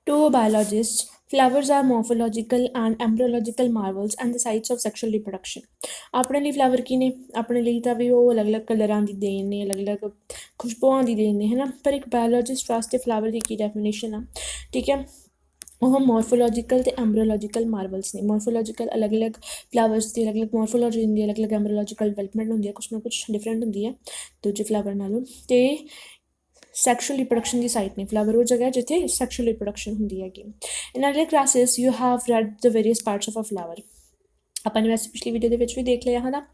To biologists, flowers are morphological and embryological marvels and the sites of sexual reproduction. ਆਪਣੇ ਲਈ flower ਕੀ ਨੇ? ਆਪਣੇ ਲਈ ਤਾਂ ਵੀ ਉਹ ਅਲੱਗ-ਅਲੱਗ ਕਲਰਾਂ ਦੀ ਦੇਣ ਨੇ, ਅਲੱਗ-ਅਲੱਗ ਖੁਸ਼ਬੂਆਂ ਦੀ ਦੇਣ ਨੇ, ਹੈ ਨਾ। ਪਰ ਇੱਕ ਬਾਇਓਲੋਜਿਸਟ ਵਾਸਤੇ ਫਲਾਵਰ ਦੀ ਕੀ ਡੈਫੀਨੇਸ਼ਨ ਆ, ਠੀਕ ਹੈ, ਉਹ ਮੋਰਫੋਲੋਜੀਕਲ ਅਤੇ ਐਮਬਰੀਓਲੋਜੀਕਲ ਮਾਰਵਲਸ ਨੇ। ਮੋਰਫੋਲੋਜੀਕਲ ਅਲੱਗ-ਅਲੱਗ ਫਲਾਵਰਸ ਦੀ ਅਲੱਗ-ਅਲੱਗ ਮੋਰਫੋਲੋਜੀ ਹੁੰਦੀ ਹੈ, ਅਲੱਗ-ਅਲੱਗ ਐਮਬਰੀਓਲੋਜੀਕਲ ਡਿਵੈਲਪਮੈਂਟ ਹੁੰਦੀ ਹੈ, ਕੁਛ ਨਾ ਕੁਛ ਡਿਫਰੈਂਟ ਹੁੰਦੀ ਹੈ ਦੂਜੇ ਫਲਾਵਰ ਨਾਲੋਂ। ਅਤੇ ਸੈਕਸ਼ੂਅਲ ਰਿਪਰੋਡਕਸ਼ਨ ਦੀ ਸਾਈਟ ਨੇ। ਫਲਾਵਰ ਉਹ ਜਗ੍ਹਾ ਜਿੱਥੇ ਸੈਕਸ਼ੂਅਲ ਰਿਪਰੋਡਕਸ਼ਨ ਹੁੰਦੀ ਹੈਗੀ। In other classes you have read the various parts of a flower. ਆਪਾਂ ਨੇ ਵੈਸੇ ਪਿਛਲੀ ਵੀਡੀਓ ਦੇ ਵਿੱਚ ਵੀ ਦੇਖ ਲਿਆ ਹੈ ਨਾ,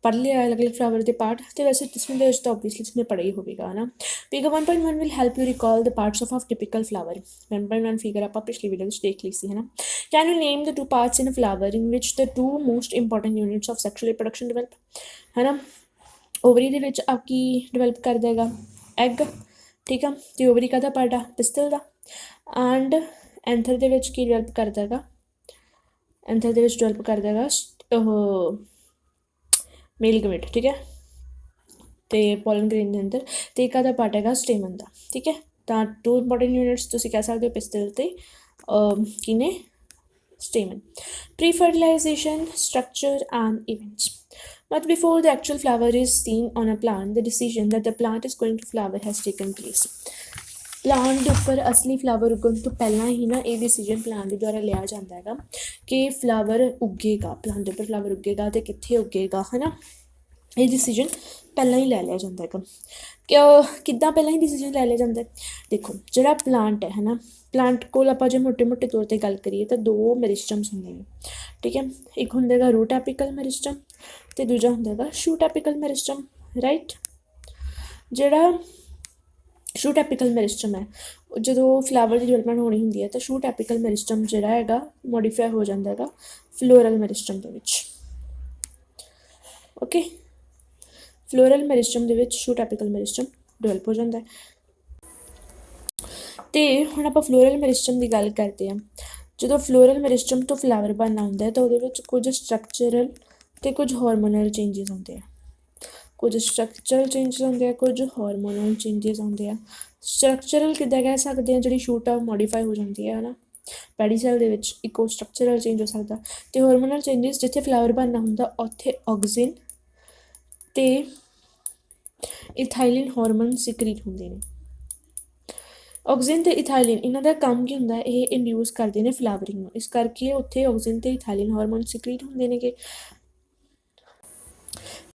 ਪੜ੍ਹ ਲਿਆ ਅਲੱਗ-ਅਲੱਗ ਫਲਾਵਰ ਦੇ ਪਾਰਟ। ਅਤੇ ਵੈਸੇ 10ਵੀਂ ਦੇ ਵਿੱਚ ਤਾਂ ਓਬਵੀਅਸਲੀ ਤੁਸੀਂ ਨੇ ਪੜ੍ਹਿਆ ਹੀ ਹੋਵੇਗਾ, ਹੈ ਨਾ। Figure 1.1 will help you recall the parts of typical flower. 1.1 figure ਆਪਾਂ ਪਿਛਲੀ ਵੀਡੀਓ ਵਿੱਚ ਦੇਖ ਲਈ ਸੀ, ਹੈ ਨਾ। Can you name the 2 parts in a flower in which the 2 most important units of sexual reproduction develop, ਹੈ ਨਾ। ਓਵਰੀ ਦੇ ਵਿੱਚ ਆਪ ਕੀ ਡਿਵੈਲਪ ਕਰ ਦੇਗਾ? ਐਗ, ਠੀਕ ਆ। ਅਤੇ ਓਵਰੀ ਕਾਹਦਾ ਪਾਰਟ ਆ? Pistol the. ਐਂਡ ਐਂਥਰ ਦੇ ਵਿੱਚ ਕੀ ਡਿਵੈਲਪ ਕਰਦਾ ਹੈਗਾ? ਐਂਥਰ ਦੇ ਵਿੱਚ ਡਿਵੈਲਪ ਕਰਦਾ ਹੈਗਾ ਉਹ ਮੇਲ ਗਮੇਟ, ਠੀਕ ਹੈ। ਅਤੇ ਪੋਲਨ ਗ੍ਰੇਨ ਦੇ ਅੰਦਰ। ਅਤੇ ਇੱਕ ਆਧਾ ਪਾਰਟ ਹੈਗਾ ਸਟੇਮਨ ਦਾ, ਠੀਕ ਹੈ। ਤਾਂ 2 ਇੰਪੋਰਟੈਂਟ ਯੂਨਿਟਸ ਤੁਸੀਂ ਕਹਿ ਸਕਦੇ ਹੋ, ਪਿਸਟਲ ਅਤੇ ਕੀ ਨੇ? Stamen. Pre fertilisation structure and events. But before the actual flower is seen on a plant, the decision that the plant is going to flower has taken place. Plant ਦੇ ਉੱਪਰ ਅਸਲੀ ਫਲਾਵਰ ਉੱਗਣ ਤੋਂ ਪਹਿਲਾਂ ਹੀ ਨਾ ਇਹ ਡਿਸੀਜਨ ਪਲਾਂਟ ਦੇ ਦੁਆਰਾ ਲਿਆ ਜਾਂਦਾ ਹੈਗਾ ਕਿ ਫਲਾਵਰ ਉੱਗੇਗਾ, ਪਲਾਂਟ ਦੇ ਉੱਪਰ ਫਲਾਵਰ ਉੱਗੇਗਾ ਅਤੇ ਕਿੱਥੇ ਉੱਗੇਗਾ, ਹੈ ਨਾ। ਇਹ ਡਿਸੀਜਨ ਪਹਿਲਾਂ ਹੀ ਲੈ ਲਿਆ ਜਾਂਦਾ ਹੈਗਾ। ਕਿੱਦਾਂ ਪਹਿਲਾਂ ਹੀ ਡਿਸੀਜਨ ਲੈ ਲਿਆ ਜਾਂਦਾ? ਦੇਖੋ, ਜਿਹੜਾ ਪਲਾਂਟ ਹੈ ਨਾ, ਪਲਾਂਟ ਕੋਲ ਆਪਾਂ ਜੇ ਮੋਟੇ ਤੌਰ 'ਤੇ ਗੱਲ ਕਰੀਏ ਤਾਂ 2 ਮੈਰਿਸਟਮਸ ਹੁੰਦੇ ਨੇ, ਠੀਕ ਹੈ। ਇੱਕ ਹੁੰਦਾ ਹੈਗਾ ਰੂਟ ਐਪੀਕਲ ਮੈਰਿਸਟਮ ਅਤੇ ਦੂਜਾ ਹੁੰਦਾ ਹੈਗਾ ਸ਼ੂਟ ਐਪੀਕਲ ਮੈਰਿਸਟਮ, ਰਾਈਟ। ਜਿਹੜਾ ਸ਼ੂਟ ਐਪੀਕਲ ਮੈਰਿਸਟਮ ਹੈ, ਜਦੋਂ ਫਲਾਵਰ ਦੀ ਡਿਵੈਲਪਮੈਂਟ ਹੋਣੀ ਹੁੰਦੀ ਹੈ ਤਾਂ ਸ਼ੂਟ ਐਪੀਕਲ ਮੈਰਿਸਟਮ ਜਿਹੜਾ ਹੈਗਾ ਮੋਡੀਫਾਈ ਹੋ ਜਾਂਦਾ ਹੈਗਾ ਫਲੋਰਲ ਮੈਰਿਸਟਮ ਦੇ ਵਿੱਚ, ਓਕੇ। ਫਲੋਰਲ ਮੈਰਿਸਟਮ ਦੇ ਵਿੱਚ ਸ਼ੂਟ ਐਪੀਕਲ ਮੈਰਿਸਟਮ ਡਿਵੈਲਪ ਹੋ ਜਾਂਦਾ ਹੈ। ਅਤੇ ਹੁਣ ਆਪਾਂ ਫਲੋਰਲ ਮੈਰਿਸਟਮ ਦੀ ਗੱਲ ਕਰਦੇ ਹਾਂ। ਜਦੋਂ ਫਲੋਰਲ ਮੈਰਿਸਟਮ ਤੋਂ ਫਲਾਵਰ ਬਣਨਾ ਹੁੰਦਾ ਤਾਂ ਉਹਦੇ ਵਿੱਚ ਕੁਝ ਸਟਰਕਚਰਲ ਅਤੇ ਕੁਝ ਹਾਰਮੋਨਲ ਚੇਂਜਿਸ ਹੁੰਦੇ ਆ। ਕੁਝ ਸਟਰਕਚਰਲ ਚੇਂਜਿਸ ਹੁੰਦੇ ਆ, ਕੁਝ ਹਾਰਮੋਨਲ ਚੇਂਜਿਸ ਹੁੰਦੇ ਆ। ਸਟਰਕਚਰਲ ਕਿੱਦਾਂ ਕਹਿ ਸਕਦੇ ਹਾਂ? ਜਿਹੜੀ ਸ਼ੂਟ ਆ ਮੋਡੀਫਾਈ ਹੋ ਜਾਂਦੀ ਹੈ ਨਾ ਪੈਡੀ ਸੈਲ ਦੇ ਵਿੱਚ, ਇੱਕ ਉਹ ਸਟਰਕਚਰਲ ਚੇਂਜ ਹੋ ਸਕਦਾ। ਅਤੇ ਹਾਰਮੋਨਲ ਚੇਂਜਿਸ ਜਿੱਥੇ ਫਲਾਵਰ ਬਣਨਾ ਹੁੰਦਾ ਉੱਥੇ ਆਕਸੀਨ ਅਤੇ ਇਥਾਈਲਿਨ ਹਾਰਮੋਨ ਸਿਕਰੀਟ ਹੁੰਦੇ ਨੇ। ਆਕਸੀਨ ਅਤੇ ਇਥਾਈਲਿਨ ਇਹਨਾਂ ਦਾ ਕੰਮ ਕੀ ਹੁੰਦਾ? ਇਹ ਇੰਡਿਊਸ ਕਰਦੇ ਨੇ ਫਲਾਵਰਿੰਗ ਨੂੰ, ਇਸ ਕਰਕੇ ਉੱਥੇ ਆਕਸੀਨ ਅਤੇ ਇਥਾਈਲਿਨ ਹਾਰਮੋਨ ਸਿਕਰੀਟ ਹੁੰਦੇ ਨੇਗੇ।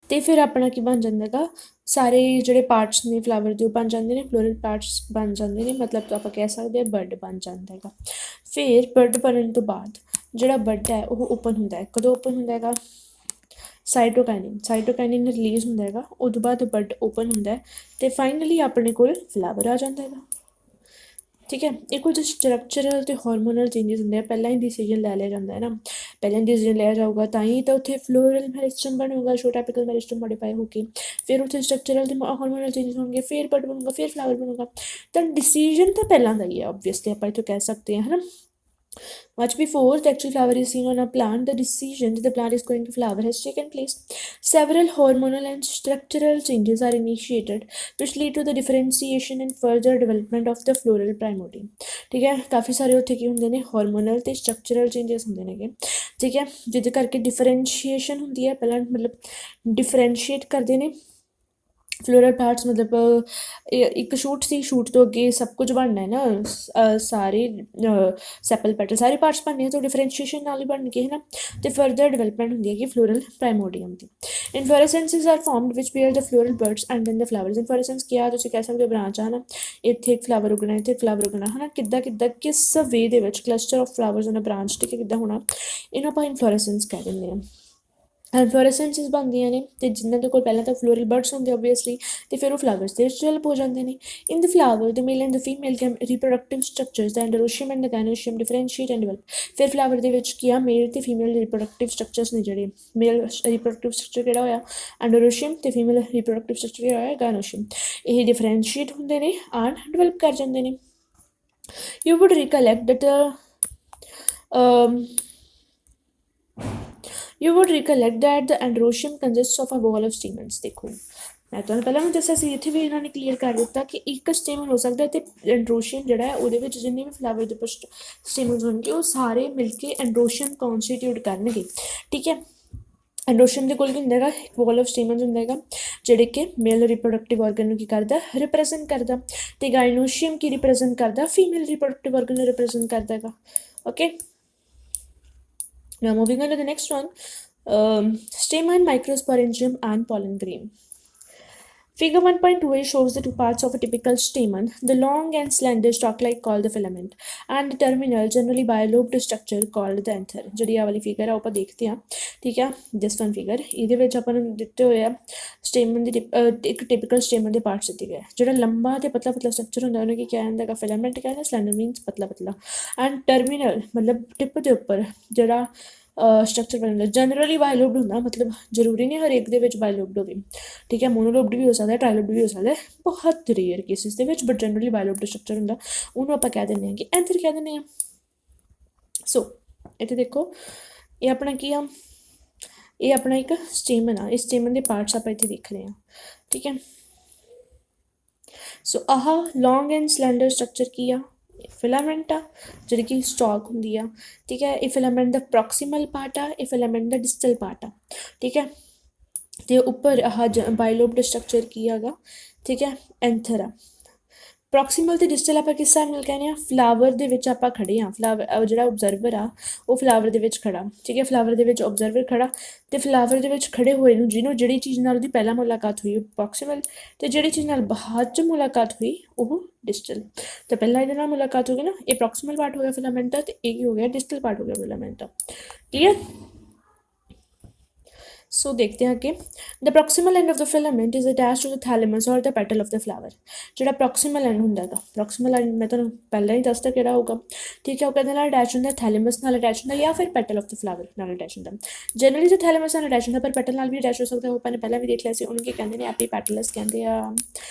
ਅਤੇ ਫਿਰ ਆਪਣਾ ਕੀ ਬਣ ਜਾਂਦਾ ਹੈਗਾ? ਸਾਰੇ ਜਿਹੜੇ ਪਾਰਟਸ ਨੇ ਫਲਾਵਰ ਦੇ ਉਹ ਬਣ ਜਾਂਦੇ ਨੇ, ਫਲੋਰਲ ਪਾਰਟਸ ਬਣ ਜਾਂਦੇ ਨੇ, ਮਤਲਬ ਆਪਾਂ ਕਹਿ ਸਕਦੇ ਹਾਂ ਬਰਡ ਬਣ ਜਾਂਦਾ ਹੈਗਾ। ਫਿਰ ਬਰਡ ਬਣਨ ਤੋਂ ਬਾਅਦ ਜਿਹੜਾ ਬਰਡ ਹੈ ਉਹ ਓਪਨ ਹੁੰਦਾ ਹੈ। ਕਦੋਂ ਓਪਨ ਹੁੰਦਾ ਹੈਗਾ? ਸਾਈਟੋਕਾਈਨਿਨ ਰਿਲੀਜ਼ ਹੁੰਦਾ ਹੈਗਾ, ਉਹ ਤੋਂ ਬਾਅਦ ਬਰਡ ਓਪਨ ਹੁੰਦਾ ਹੈ ਅਤੇ ਫਾਈਨਲੀ ਆਪਣੇ ਕੋਲ ਫਲਾਵਰ ਆ ਜਾਂਦਾ ਹੈਗਾ, ਠੀਕ ਹੈ। ਇਹ ਕੁਝ ਸਟਰਕਚਰਲ ਅਤੇ ਹਾਰਮੋਨਲ ਚੇਂਜਿਸ ਹੁੰਦੇ ਆ। ਪਹਿਲਾਂ ਹੀ ਡਿਸੀਜਨ ਲੈ ਲਿਆ ਜਾਂਦਾ ਹੈ ਨਾ, ਪਹਿਲਾਂ ਹੀ ਡਿਸੀਜਨ ਲਿਆ ਜਾਊਗਾ ਤਾਂ ਹੀ ਤਾਂ ਉੱਥੇ ਫਲੋਰਲ ਮੈਰਿਸਟਮ ਬਣੂਗਾ, ਸ਼ੂਟ ਐਪੀਕਲ ਮੈਰਿਸਟਮ ਮੋਡੀਫਾਈ ਹੋ ਕੇ। ਫਿਰ ਉੱਥੇ ਸਟਰਕਚਰਲ ਅਤੇ ਹਾਰਮੋਨਲ ਚੇਂਜਿਸ ਹੋਣਗੇ, ਫਿਰ ਬਰਡ ਬਣੂਗਾ, ਫਿਰ ਫਲਾਵਰ ਬਣੂਗਾ। ਤਾਂ ਡਿਸੀਜਨ ਤਾਂ ਪਹਿਲਾਂ ਦਾ ਹੀ ਹੈ ਓਬਵੀਅਸਲੀ, ਆਪਾਂ ਇੱਥੋਂ ਕਹਿ ਸਕਦੇ ਹਾਂ, ਹੈ ਨਾ। Much before the actual flower is seen on a plant, the decision that the plant is going to flower has taken place. Several hormonal and structural changes are initiated, which lead to the differentiation and further development of the floral primordium. ਠੀਕ ਹੈ, ਕਾਫੀ ਸਾਰੇ ਉੱਥੇ ਕੀ ਹੁੰਦੇ ਨੇ? Hormonal ਅਤੇ structural changes ਹੁੰਦੇ ਨੇਗੇ, ਠੀਕ ਹੈ, ਜਿਹਦੇ ਕਰਕੇ ਡਿਫਰੈਂਸ਼ੀਏਸ਼ਨ ਹੁੰਦੀ ਹੈ। ਪਹਿਲਾਂ ਮਤਲਬ ਡਿਫਰੈਂਸ਼ੀਏਟ ਕਰਦੇ ਨੇ ਫਲੋਰਲ ਪਾਰਟਸ, ਮਤਲਬ ਇੱਕ ਸ਼ੂਟ ਸੀ, ਸ਼ੂਟ ਤੋਂ ਅੱਗੇ ਸਭ ਕੁਝ ਬਣਨਾ ਹੈ ਨਾ, ਸਾਰੇ ਸੈਪਲ ਪੈਟਲ ਸਾਰੇ ਪਾਰਟਸ ਬਣਨੇ ਆ ਤਾਂ ਡਿਫਰੈਂਸ਼ੀਏਸ਼ਨ ਨਾਲ ਹੀ ਬਣਨਗੇ, ਹੈ ਨਾ। ਅਤੇ ਫਰਦਰ ਡਿਵੈਲਪਮੈਂਟ ਹੁੰਦੀ ਹੈਗੀ ਫਲੋਰਲ ਪ੍ਰਾਈਮੋਡੀਅਮ ਦੀ। Inflorescences are formed which bear the floral buds and then the flowers. Inflorescence ਕੀ ਆ? ਤੁਸੀਂ ਕਹਿ ਸਕਦੇ ਹੋ ਬ੍ਰਾਂਚ ਆ ਨਾ, ਇੱਥੇ ਇੱਕ ਫਲਾਵਰ ਉੱਗਣਾ, ਇੱਥੇ ਫਲਾਵਰ ਉੱਗਣਾ, ਹੈ ਨਾ। ਕਿੱਦਾਂ ਕਿਸ ਵੇ ਦੇ ਵਿੱਚ cluster of flowers on a branch, ਠੀਕ ਹੈ, ਕਿੱਦਾਂ ਹੋਣਾ, ਇਹਨੂੰ ਆਪਾਂ ਇਨਫਲੋਰੈਸੈਂਸ ਕਹਿ ਦਿੰਦੇ ਹਾਂ। ਇਨਫਲੋਰੈਸੈਂਸਿਸ ਬਣਦੀਆਂ ਨੇ ਅਤੇ ਜਿਨ੍ਹਾਂ ਦੇ ਕੋਲ ਪਹਿਲਾਂ ਤਾਂ ਫਲੋਰਲ ਬਰਡਸ ਹੁੰਦੇ ਓਬਵੀਅਸਲੀ, ਅਤੇ ਫਿਰ ਉਹ ਫਲਾਵਰਸ ਦੇ ਵਿੱਚ ਡਿਵੈਲਪ ਹੋ ਜਾਂਦੇ ਨੇ। In the flower the male and the female reproductive structures the androecium and the gynoecium differentiate and develop. ਫਿਰ ਫਲਾਵਰ ਦੇ ਵਿੱਚ ਕੀ ਆ? ਮੇਲ ਅਤੇ ਫੀਮੇਲ ਰੀਪਰੋਡਕਟਿਵ ਸਟਰਕਚਰਸ ਨੇ ਜਿਹੜੇ। ਮੇਲ ਰੀਪਰੋਡਕਟਿਵ ਸਟਰਕਚਰ ਕਿਹੜਾ ਹੋਇਆ? ਐਂਡਰੋਸ਼ੀਅਮ, ਅਤੇ ਫੀਮੇਲ ਰੀਪਰੋਡਕਟਿਵ ਸਟਰਕਚਰ ਕਿਹੜਾ ਹੋਇਆ? ਗਾਇਨੋਸ਼ੀਅਮ। ਇਹ ਡਿਫਰੈਂਸ਼ੀਏਟ ਹੁੰਦੇ ਨੇ ਐਂਡ ਡਿਵੈਲਪ ਕਰ ਜਾਂਦੇ ਨੇ। You would recollect that the androecium consists of a wall of stamens. ਦੇਖੋ, ਮੈਂ ਤੁਹਾਨੂੰ ਪਹਿਲਾਂ ਵੀ ਦੱਸਿਆ ਸੀ, ਇੱਥੇ ਵੀ ਇਹਨਾਂ ਨੇ ਕਲੀਅਰ ਕਰ ਦਿੱਤਾ ਕਿ ਇੱਕ ਸਟੇਮਨ ਹੋ ਸਕਦਾ ਅਤੇ ਐਂਡਰੋਸ਼ੀਅਮ ਜਿਹੜਾ ਹੈ ਉਹਦੇ ਵਿੱਚ ਜਿੰਨੇ ਵੀ ਫਲਾਵਰ ਦੇ ਉੱਪਰ ਸਟੇਮਨਸ ਹੋਣਗੇ ਉਹ ਸਾਰੇ ਮਿਲ ਕੇ ਐਂਡਰੋਸ਼ੀਅਮ ਕੌਨਸਟੀਟਿਊਟ ਕਰਨਗੇ। ਠੀਕ ਹੈ, ਐਂਡਰੋਸ਼ੀਅਮ ਦੇ ਕੋਲ ਕੀ ਹੁੰਦਾ ਹੈਗਾ, ਇੱਕ ਵੋਲ ਆਫ ਸਟੇਮਨਸ ਹੁੰਦਾ ਹੈਗਾ ਜਿਹੜੇ ਕਿ ਮੇਲ ਰਿਪਰੋਡਕਟਿਵ ਆਰਗਨ ਨੂੰ ਕੀ ਕਰਦਾ, ਰਿਪਰੈਜ਼ੈਂਟ ਕਰਦਾ, ਅਤੇ ਗਾਇਨੋਸ਼ੀਅਮ ਕੀ ਰਿਪਰੈਜ਼ੈਂਟ ਕਰਦਾ, ਫੀਮੇਲ ਰਿਪਰੋਡਕਟਿਵ ਆਰਗਨ ਨੂੰ ਰਿਪਰੈਜ਼ੈਂਟ ਕਰਦਾ ਹੈਗਾ। Okay, now moving on to the next one, stamen, microsporangium and pollen grain. Figure 1.2a shows the two parts of a typical stamen, the long and slender stalk-like called the filament, and the terminal, generally bilobed structure called the anther। ਜਿਹੜੀ ਆ ਵਾਲੀ figure ਆ ਉਹ ਆਪਾਂ ਦੇਖਦੇ ਹਾਂ। ਠੀਕ ਆ, ਦਿਸ ਵਨ ਫਿਗਰ, ਇਹਦੇ ਵਿੱਚ ਆਪਾਂ ਨੂੰ ਦਿੱਤੇ ਹੋਏ ਆ ਸਟੇਮਨ ਦੀ ਇੱਕ ਟਿਪੀਕਲ ਸਟੇਮਨ ਦੇ ਪਾਰਟਸ ਦਿੱਤੇ ਗਏ। ਜਿਹੜਾ ਲੰਬਾ ਅਤੇ ਪਤਲਾ ਪਤਲਾ ਸਟਰਕਚਰ ਹੁੰਦਾ ਉਹਨੂੰ ਕੀ ਕਿਹਾ ਜਾਂਦਾ ਹੈਗਾ, ਫਿਲਾਮੈਂਟ ਕਹਿੰਦਾ, ਸਲੈਂਡਰ ਮੀਨਸ ਪਤਲਾ ਪਤਲਾ, ਐਂਡ ਟਰਮੀਨਲ ਮਤਲਬ ਟਿਪ ਦੇ ਉੱਪਰ ਜਿਹੜਾ ਸਟਰਕਚਰ ਬਣਦਾ ਜਨਰਲੀ ਬਾਇਲੋਬਡ ਹੁੰਦਾ, ਮਤਲਬ ਜ਼ਰੂਰੀ ਨਹੀਂ ਹਰੇਕ ਦੇ ਵਿੱਚ ਬਾਇਲੋਬਡ ਹੋਵੇ। ਠੀਕ ਹੈ, ਮੋਨੋਲੋਬਡ ਵੀ ਹੋ ਸਕਦਾ, ਟ੍ਰਾਈਲੋਬਡ ਵੀ ਹੋ ਸਕਦਾ, ਬਹੁਤ ਰੇਅਰ ਕੇਸਿਸ ਦੇ ਵਿੱਚ, ਬਟ ਜਨਰਲੀ ਬਾਇਲੋਬਡ ਸਟਰਕਚਰ ਹੁੰਦਾ, ਉਹਨੂੰ ਆਪਾਂ ਕਹਿ ਦਿੰਦੇ ਹਾਂ ਕਿ ਐਂਥਰ ਕਹਿ ਦਿੰਦੇ ਹਾਂ। ਸੋ ਇੱਥੇ ਦੇਖੋ, ਇਹ ਆਪਣਾ ਕੀ ਆ, ਇਹ ਆਪਣਾ ਇੱਕ ਸਟੇਮਨ ਆ, ਇਸ ਸਟੇਮਨ ਦੇ ਪਾਰਟਸ ਆਪਾਂ ਇੱਥੇ ਦੇਖ ਰਹੇ ਹਾਂ। ਠੀਕ ਹੈ, ਸੋ ਆਹ ਲੌਂਗ ਐਂਡ ਸਲੈਂਡਰ ਸਟਰਕਚਰ ਕੀ ਆ, ਫਿਲਾਮੈਂਟ ਆ ਜਿਹੜੀ ਕਿ ਸਟਾਕ ਹੁੰਦੀ ਆ। ਠੀਕ ਹੈ, ਇਹ ਫਿਲਾਮੈਂਟ ਦਾ ਪ੍ਰੋਕਸੀਮਲ ਪਾਰਟ ਆ, ਇਹ ਫਿਲਾਮੈਂਟ ਦਾ ਡਿਸਟਲ ਪਾਰਟ ਆ। ਠੀਕ ਹੈ, ਅਤੇ ਉੱਪਰ ਆਹ ਬਾਇਲੋਬਡ ਸਟਰਕਚਰ ਕੀ ਹੈਗਾ, ਠੀਕ ਹੈ, ਐਂਥਰ ਆ। ਪ੍ਰੋਕਸੀਮਲ ਅਤੇ ਡਿਸਟਲ ਆਪਾਂ ਕਿਸ ਹਿਸਾਬ ਨਾਲ ਕਹਿੰਦੇ ਹਾਂ, ਫਲਾਵਰ ਦੇ ਵਿੱਚ ਆਪਾਂ ਖੜ੍ਹੇ ਹਾਂ, ਫਲਾਵਰ ਜਿਹੜਾ ਓਬਜ਼ਰਵਰ ਆ ਉਹ ਫਲਾਵਰ ਦੇ ਵਿੱਚ ਖੜ੍ਹਾ। ਠੀਕ ਹੈ, ਫਲਾਵਰ ਦੇ ਵਿੱਚ ਓਬਜ਼ਰਵਰ ਖੜ੍ਹਾ, ਅਤੇ ਫਲਾਵਰ ਦੇ ਵਿੱਚ ਖੜ੍ਹੇ ਹੋਏ ਨੂੰ ਜਿਹਨੂੰ ਜਿਹੜੀ ਚੀਜ਼ ਨਾਲ ਉਹਦੀ ਪਹਿਲਾਂ ਮੁਲਾਕਾਤ ਹੋਈ ਉਹ ਪ੍ਰੋਕਸੀਮਲ, ਅਤੇ ਜਿਹੜੀ ਚੀਜ਼ ਨਾਲ ਬਾਅਦ 'ਚ ਮੁਲਾਕਾਤ ਹੋਈ ਉਹ ਡਿਸਟਲ। ਤਾਂ ਪਹਿਲਾਂ ਇਹਦੇ ਨਾਲ ਮੁਲਾਕਾਤ ਹੋ ਗਈ ਨਾ, ਇਹ ਪ੍ਰੋਕਸੀਮਲ ਪਾਰਟ ਹੋ ਗਿਆ ਫਿਲਾਮੈਂਟ ਦਾ, ਅਤੇ ਇਹ ਕੀ ਹੋ ਗਿਆ, ਡਿਸਟਲ ਪਾਰਟ ਹੋ ਗਿਆ ਫਿਲਾਮੈਂਟ ਦਾ। ਕਲੀਅਰ। ਸੋ ਦੇਖਦੇ ਹਾਂ ਕਿ the proximal end of the filament is attach to the thalamus or the petal of the flower. ਜਿਹੜਾ ਪ੍ਰੋਕਸੀਮਲ ਐਂਡ ਹੁੰਦਾ ਹੈਗਾ, ਪ੍ਰੋਕਸੀਮਲ ਐਂਡ ਮੈਂ ਤੁਹਾਨੂੰ ਪਹਿਲਾਂ ਹੀ ਦੱਸਦਾ ਕਿਹੜਾ ਹੋਊਗਾ। ਠੀਕ ਹੈ, ਉਹ ਕਹਿੰਦੇ ਨਾਲ ਅਟੈਚ ਹੁੰਦਾ, ਥੈਲੇਮਸ ਨਾਲ ਅਟੈਚ ਹੁੰਦਾ, ਜਾਂ ਫਿਰ ਪੈਟਲ ਆਫ ਦ ਫਲਾਵਰ ਨਾਲ ਅਟੈਚ ਹੁੰਦਾ। ਜਨਰਲੀ ਤਾਂ ਥੈਲੇਮਸ ਨਾਲ ਅਟੈਚ ਹੁੰਦਾ, ਪਰ ਪੈਟਲ ਨਾਲ ਵੀ ਅਟੈਚ ਹੋ ਸਕਦਾ, ਉਹ ਆਪਾਂ ਨੇ ਪਹਿਲਾਂ ਵੀ ਦੇਖ ਲਿਆ ਸੀ। ਉਹਨੂੰ ਕੀ ਕਹਿੰਦੇ ਨੇ, ਐਪੀ ਪੈਟਲਸ ਕਹਿੰਦੇ ਆ,